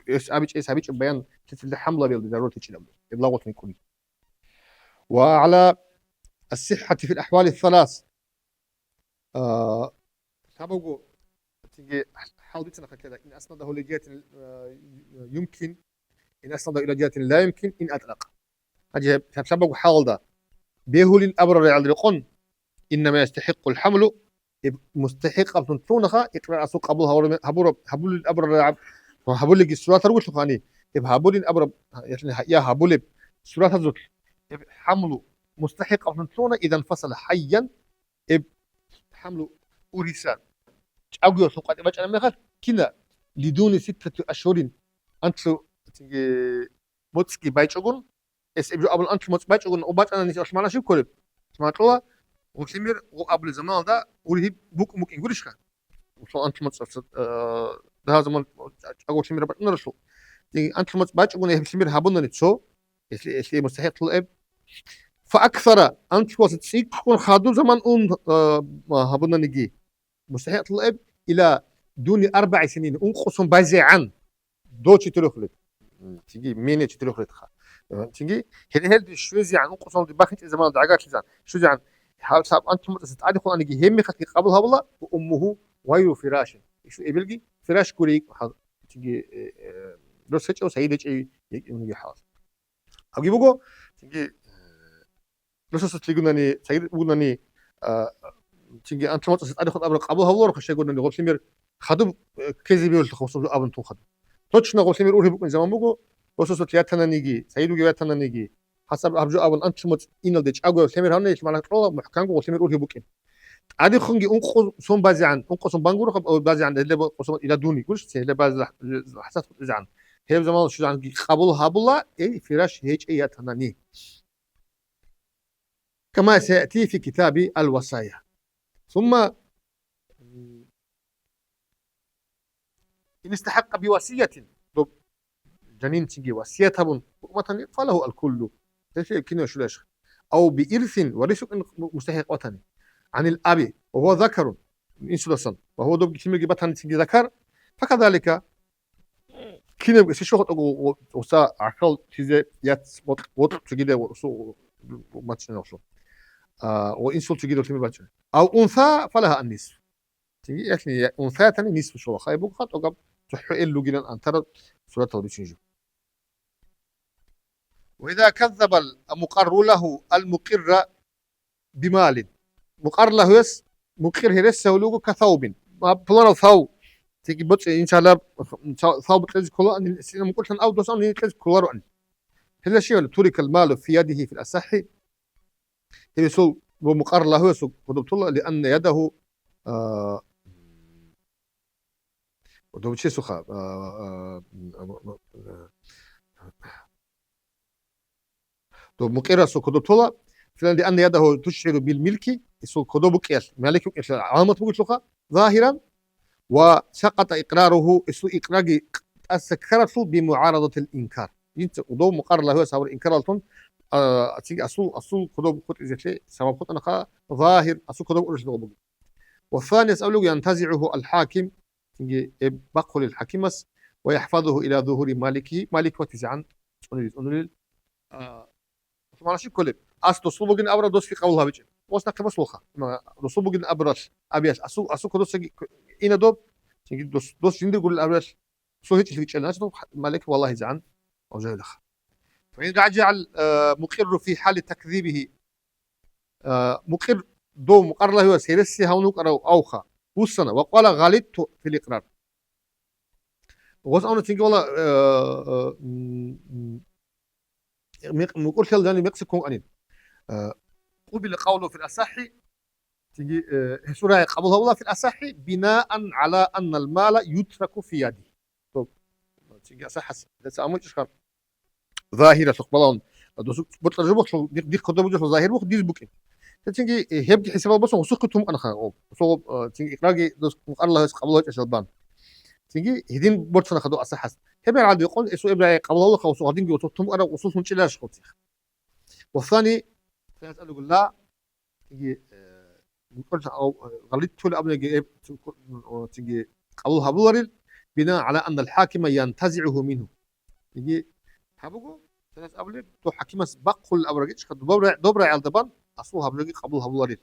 إيش أبيش بيان تشيل حملة بجد ضرورة تشيله إبلاغة يكون وعلى الصحة في الأحوال الثلاث سابقوا تيجي حاول تنقل كذا إن أسنده لجهة يمكن إن أسنده إلى جهة لا يمكن إن أطلق هذه سابقوا حاول ده بيهول الأبرار على الرقم إنما يستحق الحمل مستحق أبن تونخا إقرار أسوق قبلها هبول الأبرار هبول لك السورة تروي شخاني هبول الأبرار يا هبول السورة تزوج حمل مستحق أبن تونخا إذا انفصل حيا حمل أوريسان أقول سوق قد بجأنا من خل كنا لدون 6 أشهر أنتو موتسكي بايتشوغون اس ابجو ابل انت مصباج وباج انا نيش اسمعنا شو كولب سمعتوا وكلمير وقبل زمان ده ولي بوك ممكن يقولش وصل انت مصف ده هذا زمان اقول كلمير نرسو انت مصباج ونا كلمير هابون نتسو اسلي مستحيل طلب فاكثر انت وسط سيك كون خادو زمان هابون نجي مستحيل طلب الى دون 4 سنين انقصهم بازي عن دوتشي تلوخلت تيجي ميني تلوخلت خا تيجي هل شوزي عن انقصهم باخت زمان دعاقات زمان شوزي عن حال صاب انت متصل عادي خو اني همي خكي قبلها والله وامه ويو فراش شو ابلغي فراش كوريك تيجي لو سيتشو سيدج يجي حاضر اجي بوجو تيجي لو تيجي سيد بوغناني تيجي انت متصل عادي خو قبلها والله خش يقول اني غوسمير خدم كذي بيقول تخصص ابن تو خدم точно غوسمير اوري بوكن زمان بوجو وسوسو تياتنا نيجي سيدو جياتنا نيجي حسب ابجو ابل انت مت انل ديش اغو سمير هاني معناها طول محكان غوسمير اوري بوكن عادي خنجي انقص سون بازي عن انقص بانغورو او بازي عن اللي قصو الى دوني قولش سي اللي باز حساس زعن هي زمان شو عن قبول هابلا اي فراش هيك اي تناني كما سياتي في كتاب الوصايا ثم ان استحق بوصيه جنين تيجي وصيه بن مثلا فله الكل ليش كنا شو ليش او بإرث ورث مستحق وطني عن الأب وهو ذكر إنسلسن وهو دوب كلمة جبتها تيجي ذكر فكذلك كنا شو وسا عقل تيجي يات وط تيجي ده وسو ما تشنوشو وإنسل تيجي ده كلمة بتشن أو أنثى فلها النصف تيجي يعني أنثى تاني نصف شو خايبو خط وقب تحقق له جدا أن ترى سورة البشنجو وإذا كذب المقر له المقر بمال مقر له يس مقر هرس ولوجو كثوب ما بلان ثوب تيجي بتش إن شاء الله ثوب تلز كله أن السينما مقول أو دوسان تلز كله أن هذا الشيء اللي ترك المال في يده في الأصح هي سو ومقر له يس قدمت الله لأن يده ودو شيء سخا دو مقر سو قدمت الله لأن يده تشعر بالملك سو قدو بقيس مالك علامة بقول سخا ظاهرا وسقط إقراره اسو إقراري أسكرت بمعارضة الإنكار ينت ودو مقر له سوى الإنكار التون تيجي أصل كذوب خط إزاي سبب خط أنا ظاهر أصل كذوب أرش دوب والثاني أسأله ينتزعه الحاكم تيجي بقول الحكيمس ويحفظه إلى ظهور مالكه مالك وتزعن أنول ما شيء كله أصل صوب جن أبرد دوس في قولها بيجي وصلنا كبس وخا ما صوب جن أبرد أبيش أصل كذوب سجي إنا دوب تيجي دوس جندي يقول الأبرد سو هيك هيك الناس مالك والله زعن أو زي الأخ فإن جعل مقر في حال تكذيبه مقر دو مقر له هو سيرسي هونوك أو أوخا وصنا وقال غلطت في الإقرار وصل أنا تيجي والله مقر شل جاني مكسيكو أنين قبل قوله في الأصح تيجي سورة قبلها والله في الأصح بناء على أن المال يترك في يده طب تيجي أصح لسه أموت إشكال ظاهرة تقبلون دوسك بترجمة دي كده بوجه ظاهر بوك دي بوكين تيجي هبدي حساب بس وسقتهم أنا خا وصو تيجي إقراقي دوس الله قبله إشلبان تيجي هدين برتنا خدوا أصح هبي عاد يقول إسوا إبراهيم قبل الله خلاص هدين جوتهم أنا وصوص من شلاش خوتي والثاني فيسأل يقول لا تيجي قلت أو غلطت ولا أبني تيجي قبلها بوريل بناء على أن الحاكم ينتزعه منه تيجي حبوكو ثلاث أبلغ تو حكيمة بقول الأبرجيش خد دبرة على الدبان أصلها أبلغي قبلها بوريل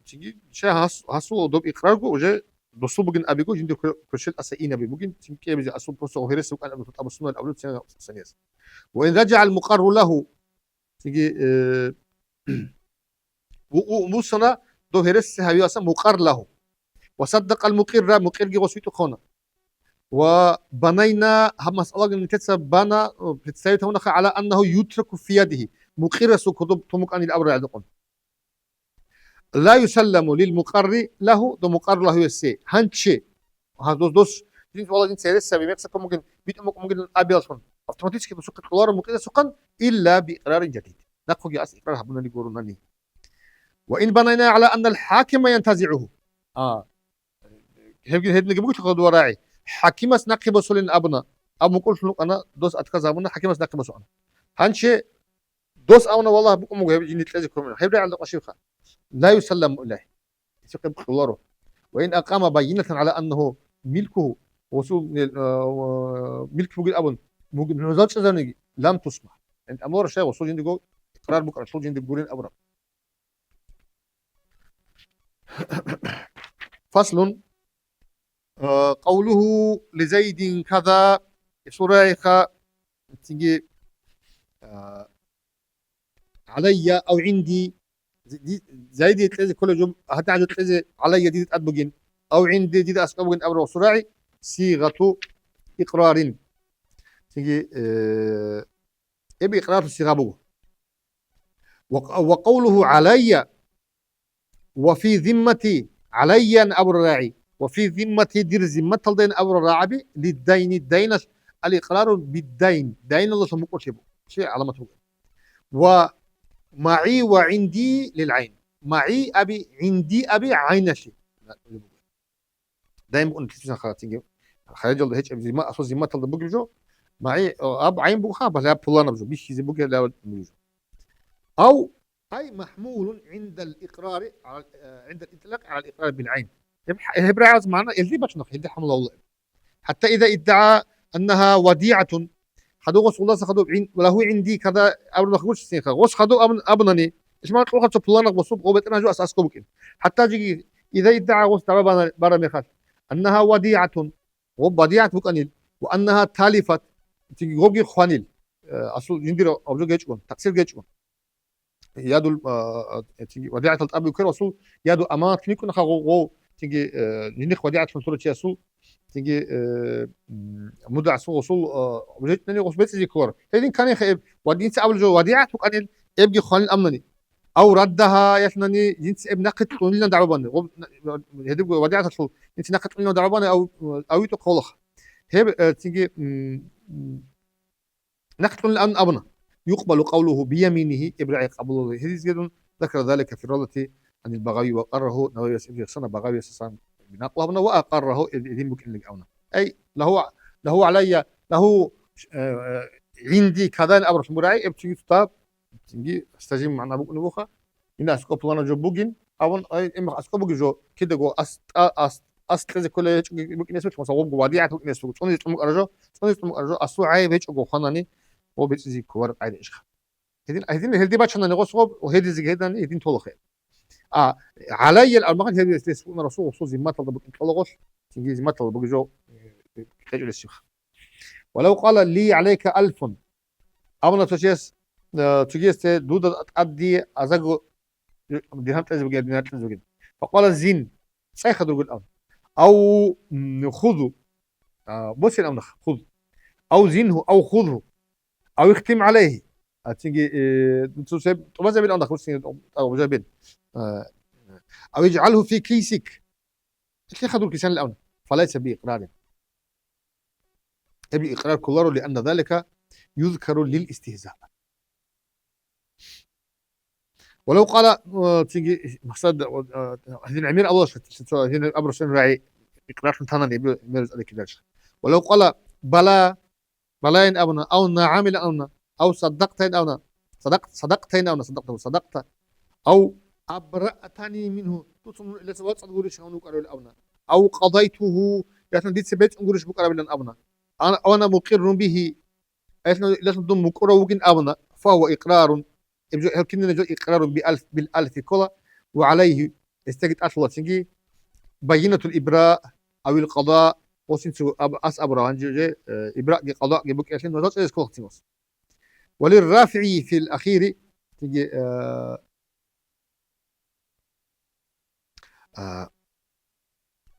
تيجي شيء هاسو دوب إقراركو وجه دوسو بجن أبيكو جندي كرشل أسئين أبي بجن تيجي بيجي أصل بروسو هيرس وكان أبو سنة الأولاد سنة سنيس وإن رجع المقر له تيجي وموسنا دو هيرس هاي أصلا مقر له وصدق المقر مقر جي وسيتو خونه وبنينا هم مسألة إن كتسب بنا بتساوي هنا على أنه يترك في يده مقر سكتب تمك عن الأمر عندكم لا يسلم للمقر له ده مقر له يسي هنشي هذا دوس جنس والله جنس سيرس سبي مكسب ممكن بيت ممكن أبي أصلا اوتوماتيكي بسوق القرار ممكن سوقا الا باقرار جديد نقول يا اقرار هبنا نقولونني وان بنينا على ان الحاكم ينتزعه هيد نجيبوك تاخذ وراعي حكيمس نقي سولين ابنا اب مقول شنو انا دوس اتكذا ابنا حكيمس نقي بسو انا هانشي دوس انا والله بكم جيني تلازي كومن هيبدا على قشيخه لا يسلم اليه يسقي بخلوره وان اقام بينه على انه ملكه وصول ملك فوق الابن ممكن نزلش زنجي لم تسمح انت امور شيء وصول جندي جو قرار بكره وصول جندي بقولين ابرا فصل قوله لزيد كذا سريخ تيجي علي او عندي زيد يتلزي كل جم هتعجب يتلزي علي دي تطبقين او عندي دي اسقبين ابرا سرعي صيغه اقرار تيجي ابي اقرار الصيغه بو وقوله علي وفي ذمتي علي ابو الراعي وفي ذمتي دير ذمه تلدين ابو الراعي للدين الدين الاقرار بالدين دين الله سموك شيء علامته ومعي وعندي للعين معي ابي عندي ابي عين شيء دايما بقول كيف خلاص خارج الله هيك ذمه اصل ذمه تلد بوك جو معي اب عين بوخا بلا بولان بجو بيش زي بوك لا بجو او أي محمول عند الإقرار على عند الإطلاق على الإقرار بالعين. هبرة عاوز معنا يلدي بشنخ يلدي حمل الله حتى إذا ادعى أنها وديعة خدوا غص الله خدوا عين وله عندي كذا أبن مخبوش سينخ غص خدوا أبنني إيش ما تقول خدوا بلانك بصوب قوبت أنا جو أساس كوبكين حتى جي إذا ادعى غص تبع برا مخاف أنها وديعة وبديعة بكنيل وأنها تالفت تيجي غوجي خوانيل أصل يندير أبجو جيتشون تقصير جيتشون يادو تيجي وديعة الأب وكل وصول يادو أما تنيكون خو تيجي نيخ وديعة فنصورة يسوع تيجي مدة وصول وجدت نني وصل بيت كور هذين كان يخيب ودين سأول جو وديعة وكان يبقي خالين أمنني أو ردها يثنني جنس ابن نقد قلنا دعوبان هذي وديعة تصل جنس نقد قلنا دعوبان أو يتقولخ هي تيجي نقد قلنا أبنا يقبل قوله بيمينه إبراء قبله هذه زيادة ذكر ذلك في الرولة عن البغاوي وقره نووي سيدي صنع بغاوي سسان بنقلبنا وأقره إذن ممكن لقونا أي له علي له عندي كذا الأمر مراعي ابتدي تطاب تنجي استجيب معنا بوك نبوخة الناس كوبلانا جو بوجين أو أي إما أسكو بوجي جو كده جو أست كل هيك ممكن يسمع مصوب جو وديعة ممكن يسمع صنع يسمع أرجو أسوء عيب هيك جو خناني هو بيتزي كور عادي إيش هذين هذي باتشنا نغصب وهذي زي هذا هذين طول خير علي الأربعة هذي تسمون رسول وصول زي ما طلب طلقش تيجي زي ما طلب جو خجل الشيخ ولو قال لي عليك 1000 أمنا تشيس تجيس دودة أدي أزعو دينام تزوج دينام تزوج فقال الزين سيخذ رجل الأمر أو خذوا بص الأمر خذ أو زينه أو خذه أو يختم عليه تيجي تسيب طبعا زي بالأمر خذ أو جابين أو يجعله في كيسك كيف خذوا الكيسان الأمر فليس بإقرار يبي إقرار كلاره لأن ذلك يذكر للاستهزاء ولو قال تيجي مقصد هذه العمير أول هذه الأمر شن راعي إقرار ثاني يبي يمرز عليك ذلك ولو قال بلا أبنا أو نعمل أبنا أو صدقتين أبنا صدقتين أبنا صدقت أو أبرأتني منه تصمم إلى سواد صدقوا شانو قالوا الأبنا أو قضيته يعني دي سبت أنقولش بكرة بلن أبنا أنا مقر به لازم ضم مقر وكن أبنا فهو إقرار كنا نجد إقرار بالألف كلا وعليه استجد أصلا تيجي بينة الإبراء أو القضاء وسنسو أس أبرا عندي إبراء قضاء جبك عشان وزات إيش كل اختلاس وللرافع في الأخير تيجي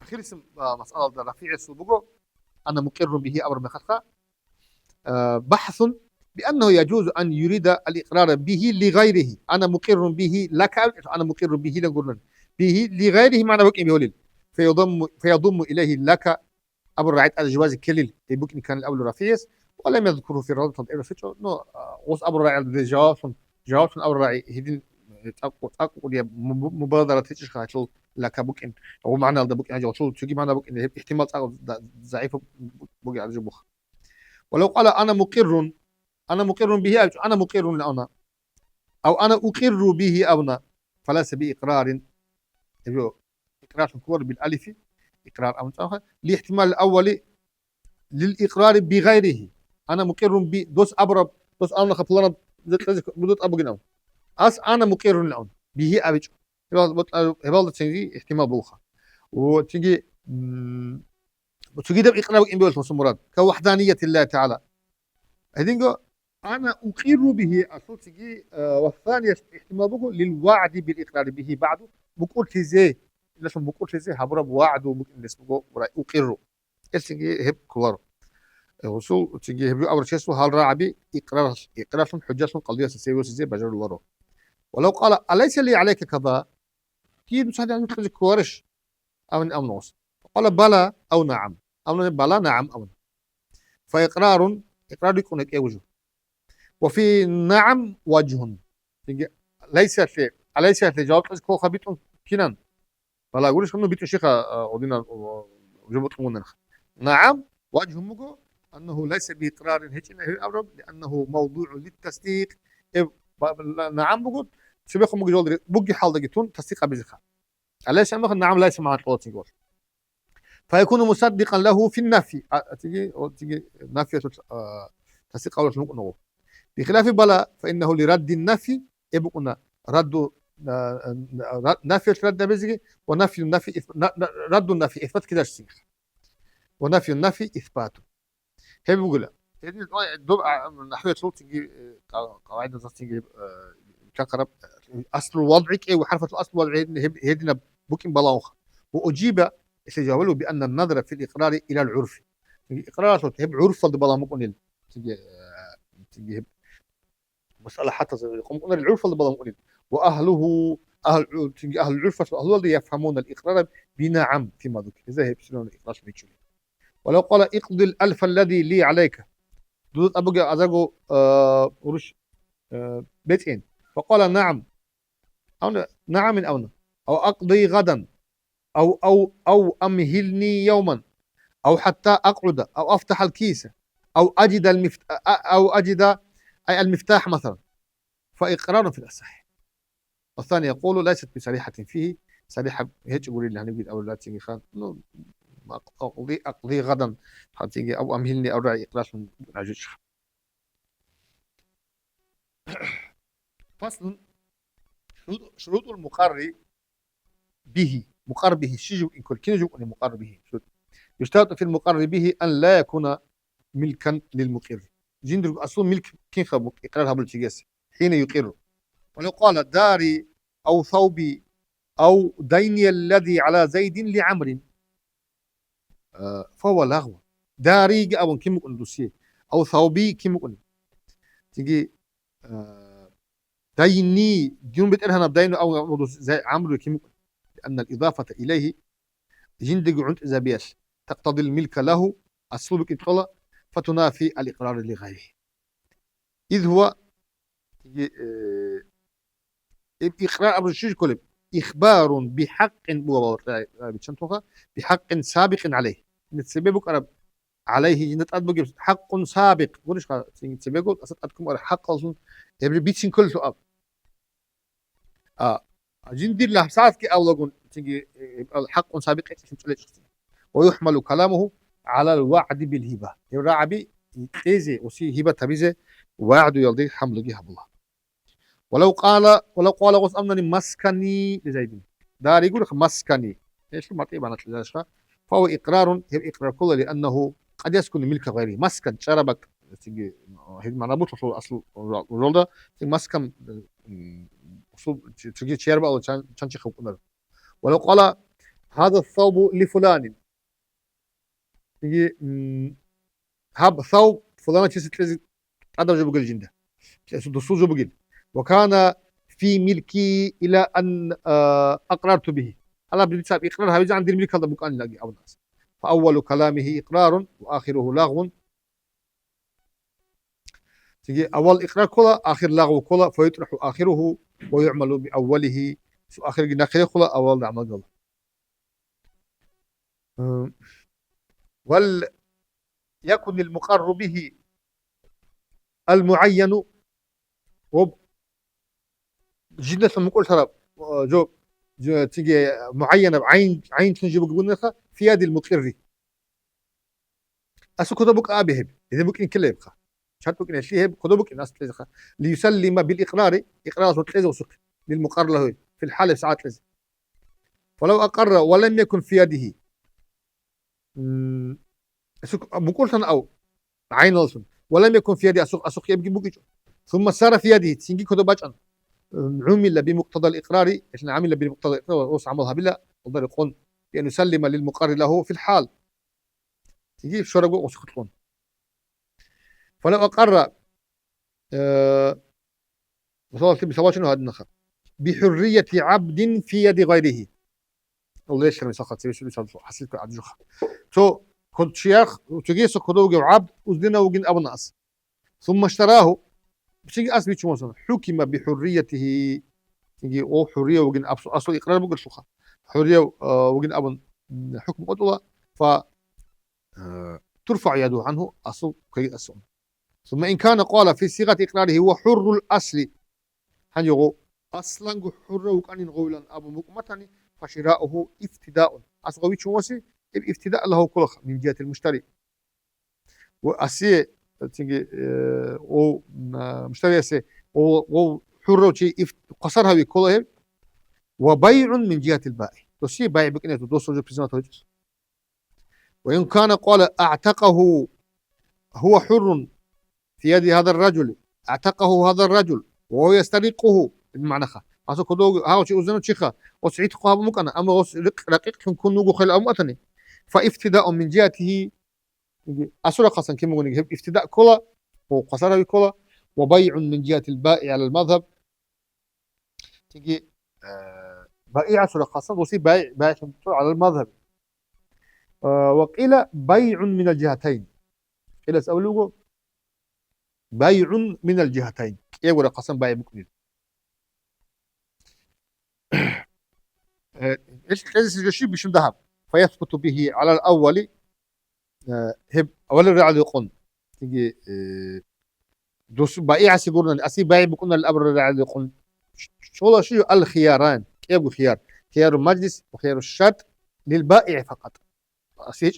أخير اسم مسألة الرافع السبوع أنا مقر به أمر مخفى بحث بأنه يجوز أن يريد الإقرار به لغيره أنا مقر به لك أنا مقر به لغيره به لغيره معنى بك بيولل فيضم إليه لك أمر رعاية الجواز كليل يبقى كان الأول رفيس ولم يذكره في رابطة الإيرفيتشو نو وص أبو راعي جواب أبو راعي هيدين تأقو دي مبادرة تيجي خاتل لك بوك إن هو معنى هذا بوك إن جو تيجي معنى بوك إن احتمال تأقو ضعيف بوك على جبوخ ولو قال أنا مقر به أنا مقر لأنا أو أنا أقر به أبنا فليس بإقرار إقرار كور بالألف إقرار أو لاحتمال الأول للإقرار بغيره أنا مقر دوس أبرب دوس أنا خبلنا بدوت أبو جنام أنا مقر لأن به أبيج هبال تيجي احتمال بوخا وتيجي وتيجي ده إقرار إن بيقول مراد كوحدانية الله تعالى هذين أنا أقر به أصل تيجي والثانية احتمال بوخا للوعد بالإقرار به بعده بقول تزي ليش بقول تزي هبرب وعد وبقول اسمه أقر إيش تيجي هب كلارو وصول تيجي هبيو أول شيء هل راعبي إقرار حجة قضية سيسير وسيسير بجر الله ولو قال أليس لي عليك كذا كيد مش هذا نخرج كورش أو نص قال بلى أو نعم أو بلى نعم أو فإقرار يكون هيك وجه وفي نعم وجه تيجي ليس شيء أليس شيء جواب كو خبيتون كنان فلا أقولش إنه بيت شيخ ودينا جبت منخ نعم وجه مجو أنه ليس بإقرار هيك أبرب لأنه موضوع للتصديق نعم بقول شبيخ مجو جول بقي حال دقيتون تصديق بزخا أليس نعم ليس مع القوة يقول فيكون مصدقا له في النفي تيجي نفي تصديق أول نقول بخلاف بلا فإنه لرد النفي يبقى رد نفي رد بزغي ونفي النفي رد النفي إثبات كده الشيخ ونفي النفي إثباته هي بيقول نحو صوت تجي قواعد تجي تقرب أصل الوضع كي وحرف الأصل الوضع هدنا بوكين بلاوخ وأجيب استجابه بأن النظر في الإقرار إلى العرف الإقرار صوت هب عرف البلا مقولين تجي مسألة حتى يقوم قلنا العرف البلا مقولين وأهله أهل العرف أهل يفهمون الإقرار بنعم فيما ذكر إذا يبصرون الإقرار بيجوا ولو قال اقضي الألف الذي لي عليك دودت أبقى أزاقو ورش بيتين فقال نعم أو نعم أو أقضي غدا أو أمهلني يوما أو حتى أقعد أو أفتح الكيس أو أجد أي المفتاح مثلا فإقرار في الأصح والثاني يقول ليست بصريحة فيه صريحة هيك يقول لي هنقول أو لا تيجي خان أقضي غدا تيجي أو أمهلني أو رأي إقرار من عجوج فصل شروط المقر به مقر به شيء إن كل كنجو أن مقر به يشترط في المقر به أن لا يكون ملكا للمقر جندر أصل ملك كين خبك إقرارها بالتجاس حين يقر ولو قال داري أو ثوبي أو ديني الذي على زيد لعمر فهو لغو داري أو كم يكون دوسيه أو ثوبي كم يكون تيجي ديني جنوب بتقرها بدين أو زي عمرو كم يكون لأن الإضافة إليه جندق عند إزابياس تقتضي الملك له السلوك إطلاق فتنافي الإقرار لغيره إذ هو إقرار أبو الشيش كله إخبار بحق سابق عليه نتسببك أرب عليه نتأدبك حق سابق ورش نتسببك أصدقكم أرب حق أصلا يبري بيتشين كل سؤال جندير له ساعات كي أولغون تيجي حق سابق ويحمل كلامه على الوعد بالهبة يراعبي يقيزي وسي هبة تبيزي وعد يلدي حمل جهة الله ولو قال غص أمنني مسكني لزيد دار يقول لك مسكني ايش ما طيب فهو إقرار إقرار كله لأنه قد يسكن ملك غيره مسكن شربك تيجي ما نبوش أصل الرولدا مسكن أصول تيجي شربة أو تشانشي خبنا ولو قال هذا الثوب لفلان تيجي هب ثوب فلان تيجي هذا جو بقول جنده دسوق جو بقول وكان في ملكي إلى أن أقررت به الله بيتساب إقرار هذا عندي الملك هذا بكان لاقي أو الناس فأول كلامه إقرار وآخره لغو تجي أول إقرار كلا آخر لغو كلا فيطرح آخره ويعمل بأوله آخر ناخر كلا أول عمل كلا وليكن المقر به المعين وب جدا مقول ترى جو تيجي معينة عين تنجي بقولنا في يد المقر أسو كتبك أبيهب إذا ممكن كله يبقى شرط ممكن يشيهب كتبك الناس تلزخ ليسلم بالإقرار إقرار صوت لزق وسق للمقر له في الحالة ساعات لزق فلو أقر ولم يكن في يده بقول أنا أو عين أصلا ولم يكن في يده أسوق يبقى بوجي ثم صار في يده تنجي كتبك أن عمل بمقتضى الإقرار إحنا عمل بمقتضى الإقرار وص عملها بالله وضر يقول بأن يسلم للمقر له في الحال تجي في شرقه وسقطون فلو أقر وصلت بسوا شنو هذا النخر بحرية عبد في يد غيره الله يشرم سقط سوي حسيت عبد جخ تو كنت شيخ وتجيس كدوج وعبد وزدنا وجن أبو ناس ثم اشتراه بشيء أسبي شو مثلا حكم بحريته تجي أو حرية وجن أصل إقرار بقول شخص حرية وجن أبو حكم قطوة ف ترفع يده عنه أصل كي أسون ثم إن كان قال في صيغة إقراره هو حر الأصل هنجو أصلا حر وكان غولا أبو مقمتني فشراؤه افتداء أصغوي شو وسي الافتداء له كلخ من جهة المشتري وأسي تيجي أو مشتري أسي أو حر شيء قصرها بكله وبيع من جهة البائع تسي بائع بكنه دوسو جو بريزنت وإن كان قال أعتقه هو حر في يد هذا الرجل اعتقه هذا الرجل وهو يسترقه بمعنى أصل كدو هاو شيء وزنه شيخا وسعيد قاب مكنا أما رقيق كن نوجو خل أمتني فافتداء من جهته أصل قصا كم يقول افتداء كلا وقصره كلا وبيع من جهة البائع على المذهب تجي بائع أصل قصا وسي بائع على المذهب وقيل بيع من الجهتين إلى سأقوله بيع من الجهتين إيه ولا قسم بيع مكنين إيش الشيء بيشم ذهب فيثبت به على الأول هب أول الرعد يقول تيجي دوس بائع سيقولنا أسي بائع بكون الأمر الرعد يقول شو شيء الخياران كيف خيار خيار المجلس وخيار الشرط للبائع فقط أسي هيك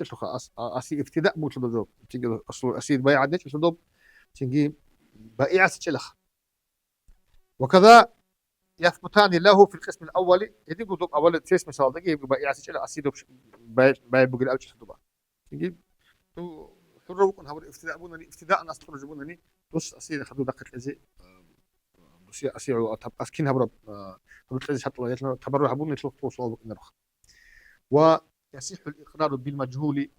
أسي ابتداء مو تدوب تيجي أصل أسي بائع عدش تدوب تيجي بائع سيشلخ وكذا يثبتان له في القسم الاول يدي قدوب اول تيس مثال دقي يبقى يعسي على اسيد باي بقول اوش تدوبا يجيب تو حرو كن هو افتداء بنني افتداء الناس ترجمونني بص اسيد خدوا دقه زي بص اسيد اسكن هبرب هبرب زي حتى تبرع بني توصل نرخ ويصح الاقرار بالمجهول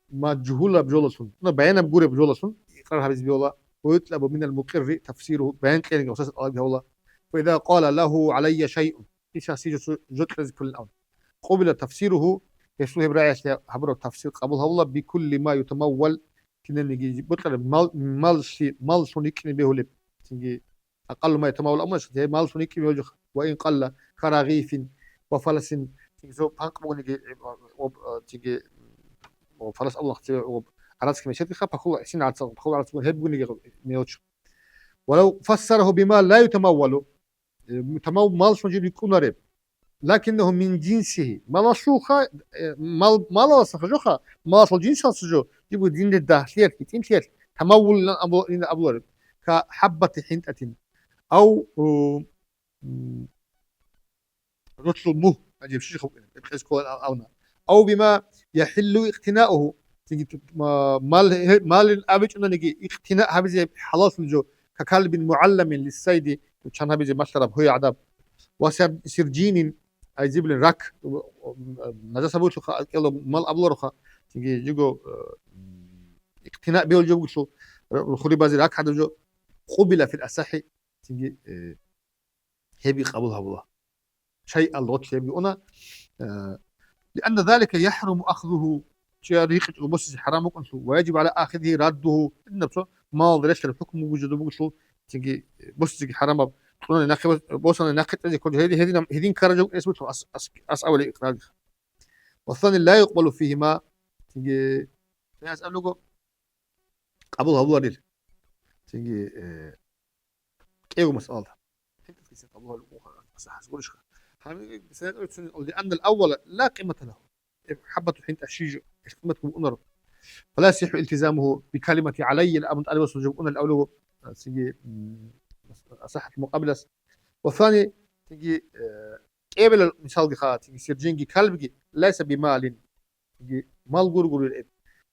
مجهول بجولسون بيان بقول بجولسون اقرار هذه بيولا ويطلب من المقر تفسيره بيان كان اساس الله فإذا قال له علي شيء إيش هسيج جت كل الأمر قبل تفسيره يسوه برايش هبرو تفسير قبولها والله بكل ما يتمول كنا نجي بطل مال سونيك نبيه لب تيجي أقل ما يتمول أمر شيء مال سونيك نبيه وإن قل كراغيف وفلس تيجي زو بانك مو نجي تيجي وفلس الله تيجي عرضك مشيت خا بخو سين عرض بخو عرض هب نجي ميوتش ولو فسره بما لا يتمول مال sonucu يكون رب لكنه من جنسه مال شوخة مال صخجوخة مال صل جنس صخجو يبغى دين الداخلية كتير تمول أبو رب كحبة حنطة أو رطل مه أجيب شيخ بحيث كون أو بما يحل اقتناؤه مال أبيج أنه نجي اقتناء هذا حلاس الجو ككلب معلم للصيد كان هذا مشرب هو عذاب وسرجين أجيب لي راك نجاسة بوشو كيلو مال أبلورخا تيجي جيجو اقتناء بيول جو شو الخري بازي راك هذا جو قبل في الأصح تيجي هبي قبولها والله شيء اللغة هبي أنا لأن ذلك يحرم أخذه شريك وبس حرام ويجب على آخذه رده النفس ماضي ليش الحكم وجود بوشو تيجي بص تيجي حرام تقولون ناخي بوصل ناخي تجي كل هذه هذين كرجوا اسمه أس أول إقرار. والثاني لا يقبل فيهما تيجي ناس قالوا قبولها هو ديل تيجي كيو مسألة انت في سنة قبولها صح سقولش لأن الأول لا قيمة له حبة الحين تأشيج قيمته أنر فلا يصح التزامه بكلمة علي الأمر أنا وسجب أن الأول تيجي أصحة المقابلة. والثاني تيجي قبل المثال دي تيجي سيرجينجي كلبجي ليس بمال تيجي مال غرغر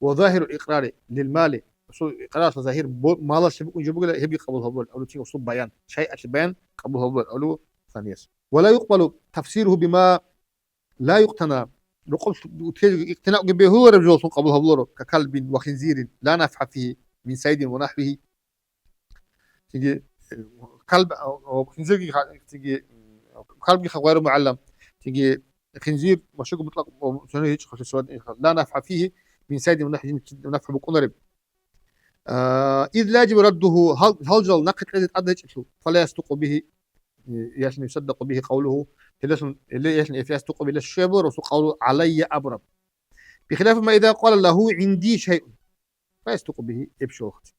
وظاهر الإقرار للمال إقرار ظاهر مال شبك جبك هبي قبول هبول أو تيجي أصول بيان شيء البيان قبول هبول أو ثانية ولا يقبل تفسيره بما لا يقتنع رقم اقتناء به هو رجل قبول هبول ككلب وخنزير لا نفع فيه من سيد ونحوه تيجي كلب أو خنزير تيجي كلب غير معلم تيجي خنزير مشوق مطلق هيك لا نفع فيه من سيد ونحوه نفع بقنرب إذ لا يجب رده هلجل نقد قد أدهش فلا يصدق به يشن يصدق به قوله اللي يشن يصدق به الشبر وسو قوله علي أبرم بخلاف ما إذا قال له عندي شيء فيصدق به إبشوخت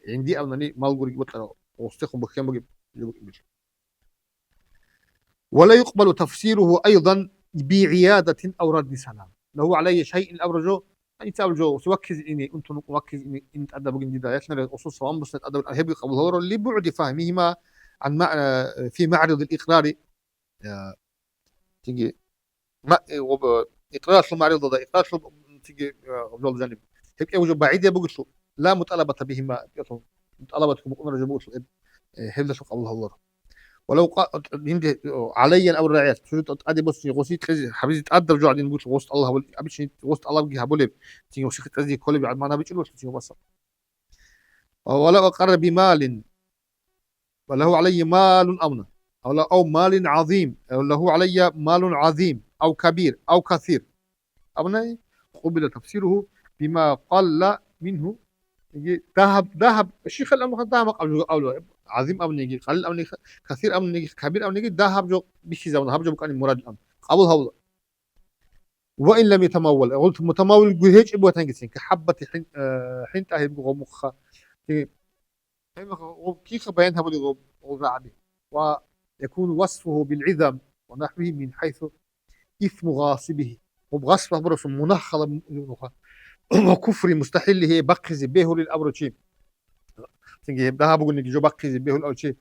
عندي أنني مالغوري بطلع واستخدم بخيم ولا يقبل تفسيره أيضا بعيادة أو رد سلام له علي شيء أبرجه انت ابرجو توكز اني انت نوكز اني انت ادب جديده يشمل الاصول سواء بس الادب الارهابي قبل هو لبعد فهمهما عن في معرض الاقرار تيجي ما اقرار شو معرض ضد اقرار شو تيجي ضد جانب هيك وجب بعيد يبقى شو لا مطالبه بهما مطالبه بقول رجل شو هذا شو قبل هو ولو هندي علي او الرعاية ادي بص غوسي حبيبي تقدر جو قاعدين نقول وسط الله ابيش وسط الله بيجي هبول تيجي وسخ تزي كل بعد ما انا بيجي تيجي بس ولو اقر بمال وله علي مال امنه او مال عظيم او له علي مال عظيم او كبير او كثير امنه قبل تفسيره بما قل منه يجي ذهب الشيخ الامر ذهب او عظيم او نيجي قليل او نيجي كثير او نيجي كبير او نيجي ذهب جو بشي زمان ذهب جو كان مراد الامر قبل هذا وان لم يتمول قلت متمول هيك ابو تنقسم كحبه حين تاهي مخ كيف بينها بلغ وزعبه ويكون وصفه بالعظم ونحوه من حيث إثم غاصبه وبغصبه برس منخل وكفر مستحيل بقز به للأبرشين تنجي ده بقول نجي جو بقز به الأبرشين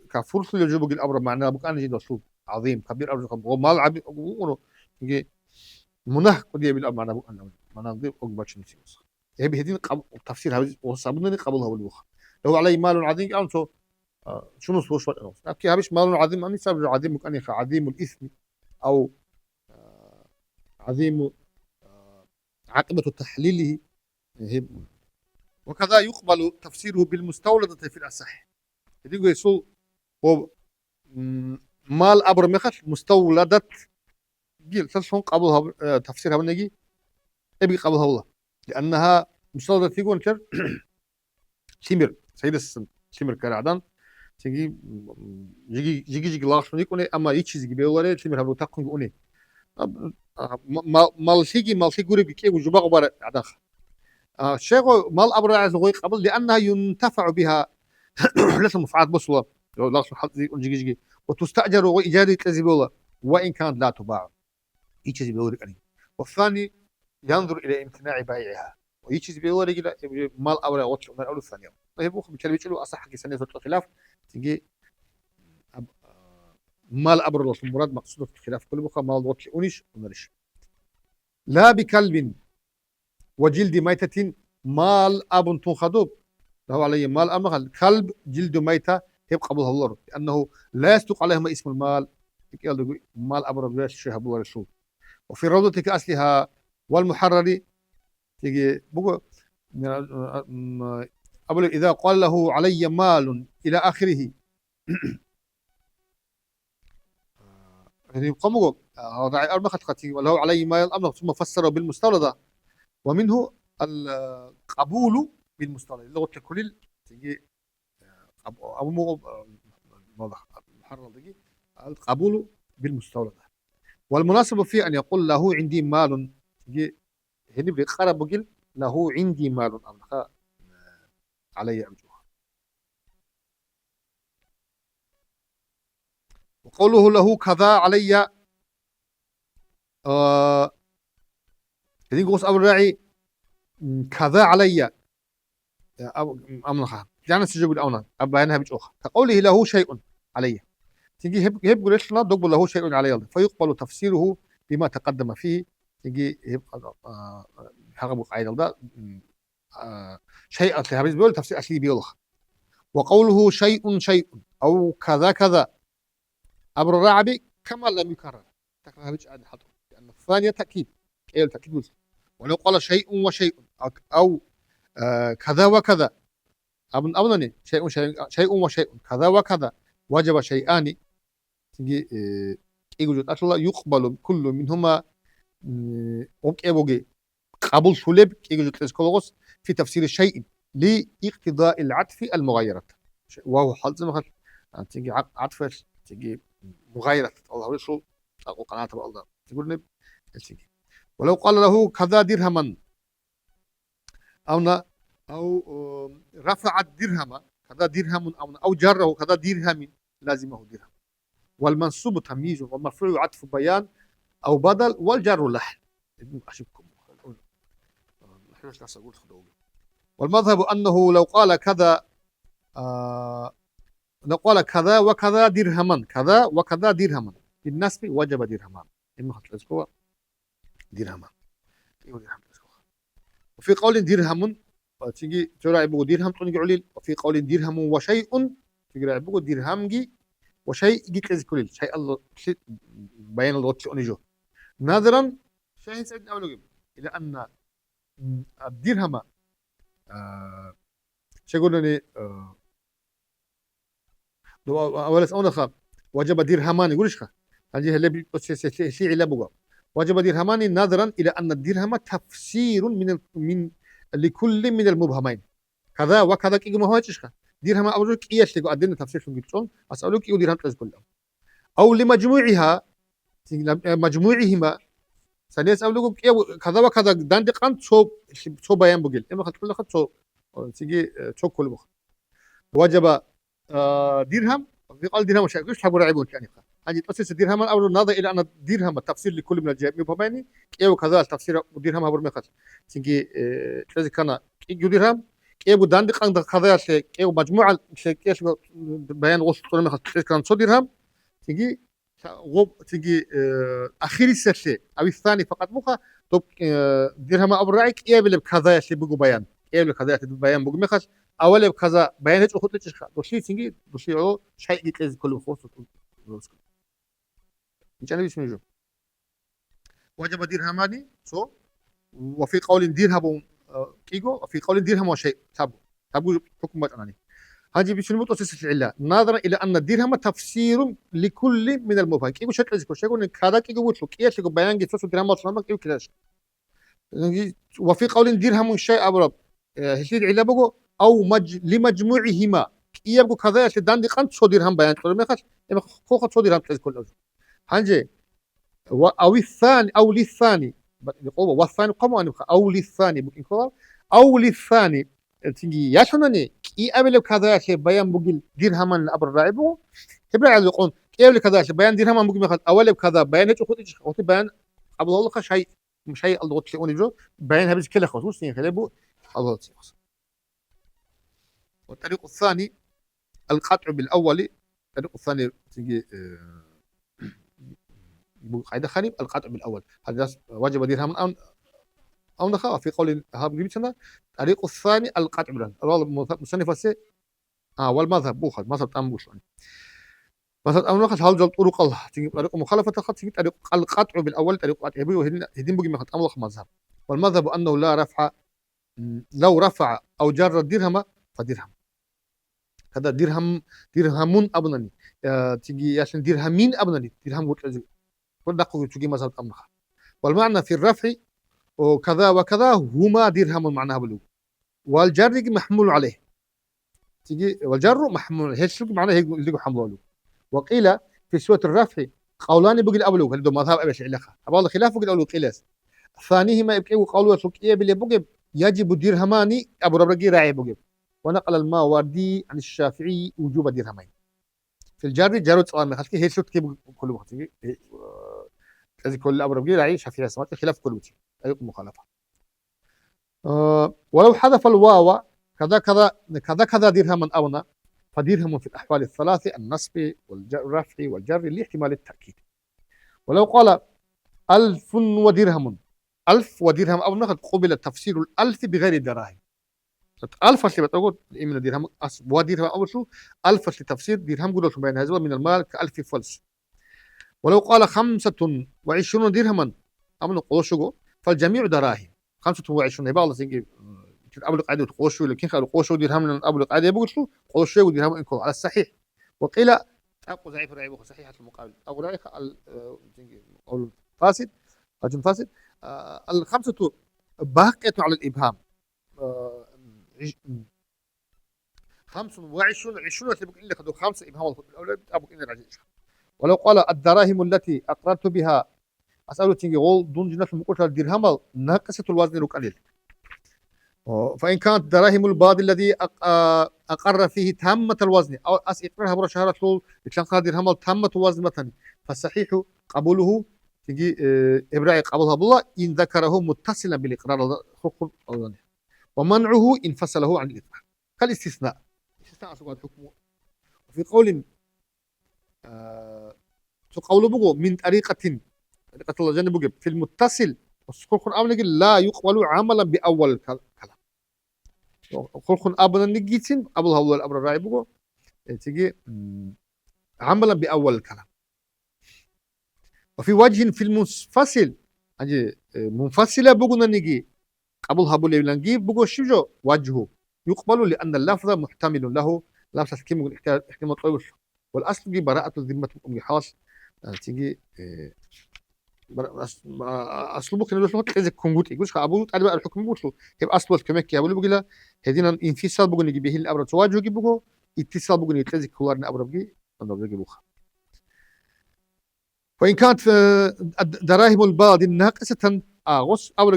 كفر في الجو بقول الأبر معناه بقى أنا جد رسول عظيم كبير أبرش ومال عبي أقوله تنجي منه كدي بالأبر معناه بقى أنا معناه ضيف أقبل شيء هي بهدين تفسير هذا وصابني قبلها والوخ لو علي مال عظيم أنتو شنو سوى شوي أبكي هبش مال عظيم أني سبب عظيم ممكن عظيم الإثم أو عظيم عاقبة تحليله وكذا يقبل تفسيره بالمستولدة في الأصح يقول يسوع هو مال أبر مخش مستولدة جيل تلشون قبلها تفسيرها بنجي أبي قبلها الله لأنها مستولدة يقول كر شمر سيد السن شمر كرعدان تيجي يجي لاش يكون أما يتشيز يجي بيوري شمر هبلو تكون يقولي مال شيء قريب كي وجبا غبار عداخ شيء مال أبر عز غوي قبل لأنها ينتفع بها لسه مفعات بصلة لاش حط يجي وتستأجر وإيجاري تلزي بولا وإن كانت لا تباع يتشيز بيوري يعني والثاني ينظر إلى امتناع بيعها ويتشيز بيوري مال أبر وطش من الأول الثانية طيب وخ بكلمة له أصح حق سنة الخلاف تجي مال أبر لوس المراد مقصود في الخلاف كل بخا مال وطش أونيش ونرش لا بكلب وجلد ميتة مال أب تنخذوب له عليه مال أمغل كلب جلد ميتة يبقى قبلها الله لأنه لا يصدق عليهما اسم المال مال أبر بلاش شهب ورسول وفي روضة كأصلها والمحرر تيجي بقول أقول إذا قال له علي مال إلى آخره يعني قموا هذا أربعة خطي وله علي مال الأمر ثم فسره بالمستولدة ومنه القبول بالمستولى اللغة الكل تيجي أبو مو واضح محرر دقي القبول بالمستولى. والمناسب فيه أن يقول له عندي مال تيجي هني بقرب بقول له عندي مال أملك علي أرجوها. وقوله له كذا علي هذه قوس أبو الراعي كذا علي أو أمنخها يعني سجوا الأونا أبينها بجوخ كقوله له شيء علي تيجي هب قلت لنا دق له شيء علي فيقبل تفسيره بما تقدم فيه تيجي هب حقب قاعدة ده شيء أصلي هذا بيقول تفسير أصلي بيوضح. وقوله شيء شيء أو كذا كذا أمر الرعبي كما لم يكرر تكرر بيج عن حطه لأن الثانية تأكيد أي التأكيد. ولو قال شيء وشيء أو كذا وكذا أظنني شيء وشيء كذا وكذا وجب شيئان تجي يقول الله يقبل كل منهما أوكي قبول سلب يقول تسكولوس في تفسير الشيء لاقتضاء العطف المغايرة وهو حال زي ما قال تجي عطف تجي مغايرة الله رسول أو قناة الله تقول نب تجي. ولو قال له كذا درهما أو رفع الدرهم كذا درهم أو جره كذا درهم لازمه درهم. والمنصوب تمييز والمرفوع عطف بيان أو بدل والجر لحن. أشوفكم والمذهب أنه لو قال كذا لو قال كذا وكذا درهما كذا وكذا درهما بالنسب وجب درهما إما خطلسكوا درهما. وفي قول درهم تيجي ترى يبغوا درهم تقول عليل. وفي قول درهم وشيء تيجي يبغوا درهم وشيء جيت لازم كل شيء الله شيء بيان الله تشونيجو نادرا شاهد سيدنا أولو إلى أن الدرهم شيقولني أولا أونخا وجب درهمان يقولش خا هذه اللي شيء إلى بقى وجب درهمان نظرا إلى أن الدرهم تفسير من لكل من المبهمين كذا وكذا كي ما هو تشخ درهم أولك إيش تقول أدنى تفسير شو قلتون أسألك يو درهم تلز كلهم أو لمجموعها مجموعهما سنيس أولك كذا وكذا دندقان شو بيان بقول إما خد كل خد شو تيجي شو كل بخ وجب درهم في قال درهم شيء كيف حبوا رعبون يعني هذه تأسيس درهم أو النظر إلى أن الدرهم تفسير لكل من الجهات مبهمين كيف كذا تفسير درهم هبر مخص تيجي كذا كنا كيف درهم كيف دندق عند كذا شيء كيف مجموعة شيء كيف بيان وسط كل مخص كان صو درهم تيجي تيجي أخير الشيء أو الثاني فقط مخا طب درهم أبو رعيك كيف اللي بكذا شيء بقوا بيان كيف اللي كذا بيان بقوا مخص أول بكذا بيانات أخذت تشخ دوشي تيجي دوشي أو شيء يتلز كل خصوص إيش أنا بيسميه وجب درهماني سو وفي قول درهم كيجو وفي قول درهم وشيء تابو حكم بطناني هذه بيسموه تأسيس العلة نظرا إلى أن الدرهم تفسير لكل من المبهم كيجو شكل زي كذا يقول كذا كيجو وشو كيش يقول بيان جت فسر درهم وصلنا كيجو كذا وفي قول درهم شيء أبرب هشيد العلة بقو أو لمجموعهما يبقوا كذا شدان دي قنت شو درهم بيان كل ما خش إما خوخ شو درهم تلز كل هنجي أو الثاني أو للثاني يقول والثاني قاموا أن أو للثاني ممكن كذا أو للثاني تيجي يشونني كي قبل كذا شيء بيان بقول درهم الأبر راعبه تبرع على يقول قبل كذا شيء بيان درهم ممكن ياخذ أول بكذا بيان يأخذ أو بيان قبل الله شيء مش شيء الله تلاقوني جو بيان هذا كله خصوص يعني خليه الله تيخص. والطريق الثاني القطع بالأول الطريق الثاني تيجي قاعدة خانب القطع بالأول هذا واجب درهم أو نخاف في قول هذا جبتنا الطريق الثاني القطع بالأول المصنف السي والمذهب بوخذ مذهب تأمبوش مثلا أو نخش هذا طرق الله تيجي طريق مخالفة الخط تيجي طريق القطع بالأول طريق قطع يبي وهدين بقي مخط أمر مذهب. والمذهب أنه لا رفع لو رفع أو جر الدرهم فدرهم هذا درهم أبنني تيجي عشان درهمين أبنني درهم قلت كل دقيقة تيجي مذهب أمرها. والمعنى في الرفع وكذا وكذا هما درهم معناها بلو والجر محمول عليه تيجي والجر محمول هيك شو معناه هيك اللي حمله. وقيل في سورة الرفع قولان بقي الأول هل دو مذهب أبي شعلها أبغى خلاف بقي الأول قيلس ثانيهما يبقي وقولوا سكية باللي بقي يجب درهمان أبو ربرقي راعي بقي. ونقل الماوردي عن الشافعي وجوب درهمين في الجر جرد سؤال من خلفه هي شو كيف كل وقت لازم كل أبو ربقي راعي شافعي سمعت خلاف كل وقت أي مخالفة. ولو حذف الواو كذا كذا كذا كذا درهما أونا فدرهم في الأحوال الثلاثة النصب والرفع والجر لاحتمال التأكيد. ولو قال 1000 ودرهم 1000 ودرهم أو نقد قبل تفسير الألف بغير دراهم. 1000 اللي بتقول من درهم ودرهم أول شو 1000 لتفسير درهم قدرت بين هذا من المال كألف فلس. ولو قال 25 درهما أو نقول شو فالجميع دراهم 25 يبقى الله سيجي أبو القعدة قوشوا لكن قالوا قوشوا درهم من أبو القعدة يبغوا شو قوشوا درهم إنكم على الصحيح. وقيل أبو ضعيف رأيه صحيحة المقابل أبو رأيه أو فاسد رجل فاسد. الخمسة باقية على الإبهام 25 20 تبقى إلا خذوا 5 إبهام الأولاد أبو إن العجيز. ولو قال الدراهم التي أقررت بها أسأله تيجي غول دون جنة المقوشة الدرهم ناقصة الوزن القليل. فإن كانت دراهم الباض الذي أقر فيه تامة الوزن أو إقرارها برا شهرة لول كان درهم تامة الوزن مثلا فالصحيح قبوله تجي إبراء قبولها بالله إن ذكره متصلا بالإقرار ومنعه إن فصله عن الإقرار كالاستثناء. استثناء سقط حكمه. وفي قول تقول بقو من طريقة الله جنب في المتصل والسكون لا يقبل عملا بأول الكلام. خلق أبنا نجيتين أبو هؤلاء الأمر الرأي بقو تيجي عملا بأول الكلام. وفي وجه في المنفصل أجي منفصلة بقونا نجي قبل هؤلاء الأنجيب بقو شجو وجهه يقبل لأن اللفظ محتمل له لفظ كم احتمال طويل والأصل جي براءة الذمة أم حاص تيجي اصل ممكن نقول لك اذا كنت يقول ابو تعالى بقى الحكم بقول يبقى اصل كمك يا ابو بقول هذين انفصال بقول نجي به الابر تواجه يجي بقول اتصال بقول يتلزق كوارنا ابر بقي انا بقي بوخ. وان كانت دراهم الباضي ناقصه اغص او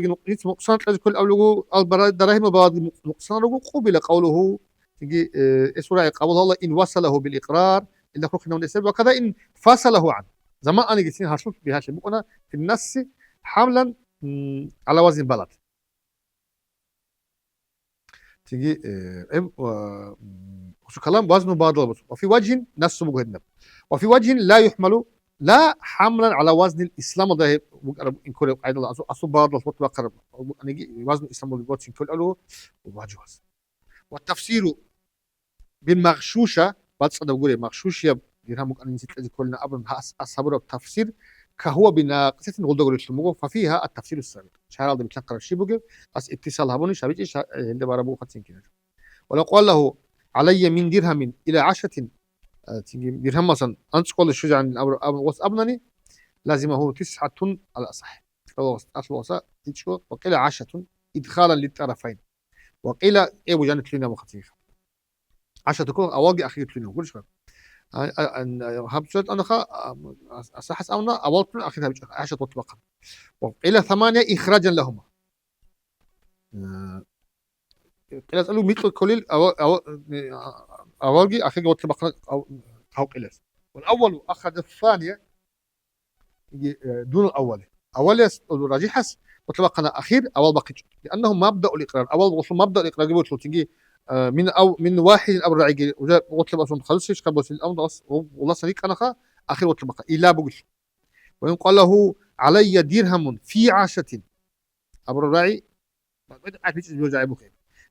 نقصان لازم كل او دراهم الباضي نقصان قبل قوله تجي اسرع قول الله ان وصله بالاقرار الا خلقنا ونسب وكذا ان فصله عنه زمان انا قلت هشوف بها شيء بقولنا في النص حملا على وزن بلد تيجي وشو كلام وزنه باطل. وفي وجه نص بقولنا وفي وجه لا يحمل لا حملا على وزن الاسلام ده ان كل قاعده اصل باطل مطلق وزن الاسلام بقول كل له وجواز. والتفسير بالمغشوشه بتصدق بقول مغشوشه درهم أن نسيت كلنا أبن أصحاب التفسير كهو بناقصة نقول دقول الشموع ففيها التفسير السابق شهر هذا بتنقل الشيء بقى أس اتصال هبوني شابيك إيش عندما ربوا خمسين كذا. ولو قال له علي من درهم إلى 10 تيجي درهم مثلا أنت قول الشجاع عن أبنني لازمه 9 على أصح أصل وصا تشكو وقيل 10 إدخالا للطرفين وقيل إيه وجانت لنا مختلفة 10 تكون أواجي أخير لنا كل شيء habsulet anaka أصحس أونا أولتن أخذها عشرة مطلقا. وإلى 8 إخراجا لهما. إلى سألوا مثل كليل أولجي أخذ مطلقا أو قلس. والأول أخذ الثانية دون الأول. أول راجحس مطلقا أخير أول بقي لأنه مبدأ الإقرار أول وصل مبدأ الإقرار يقول تيجي من واحد أبو رعيج وطلب أصلا خلصش قبل الأمر والله صديق أنا آخر وطلب إلا بقول. وإن قال له علي درهم في 10 أبو الراعي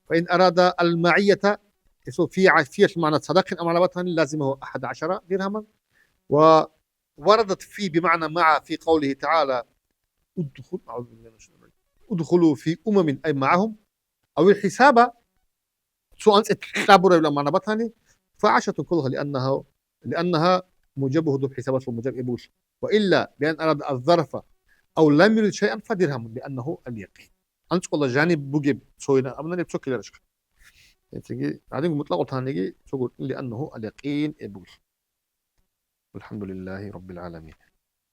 فإن أراد المعية في معنى صداق أم على وطن لازمه 11 درهما. ووردت في بمعنى مع في قوله تعالى ادخلوا في أي معهم أو الحساب سواء تعبر إلى معنى بطني فعشة كلها لأنها موجبه ذو حسابات وموجب إبوش. وإلا بأن أراد الظرف أو لم يرد شيئا فدرهم لأنه اليقين. أنسقل جانب بوجب سوينا أمنا نبسك كلا رشك تيجي بعدين مطلق وتهنيجي تقول لأنه اليقين إبوي. والحمد لله رب العالمين.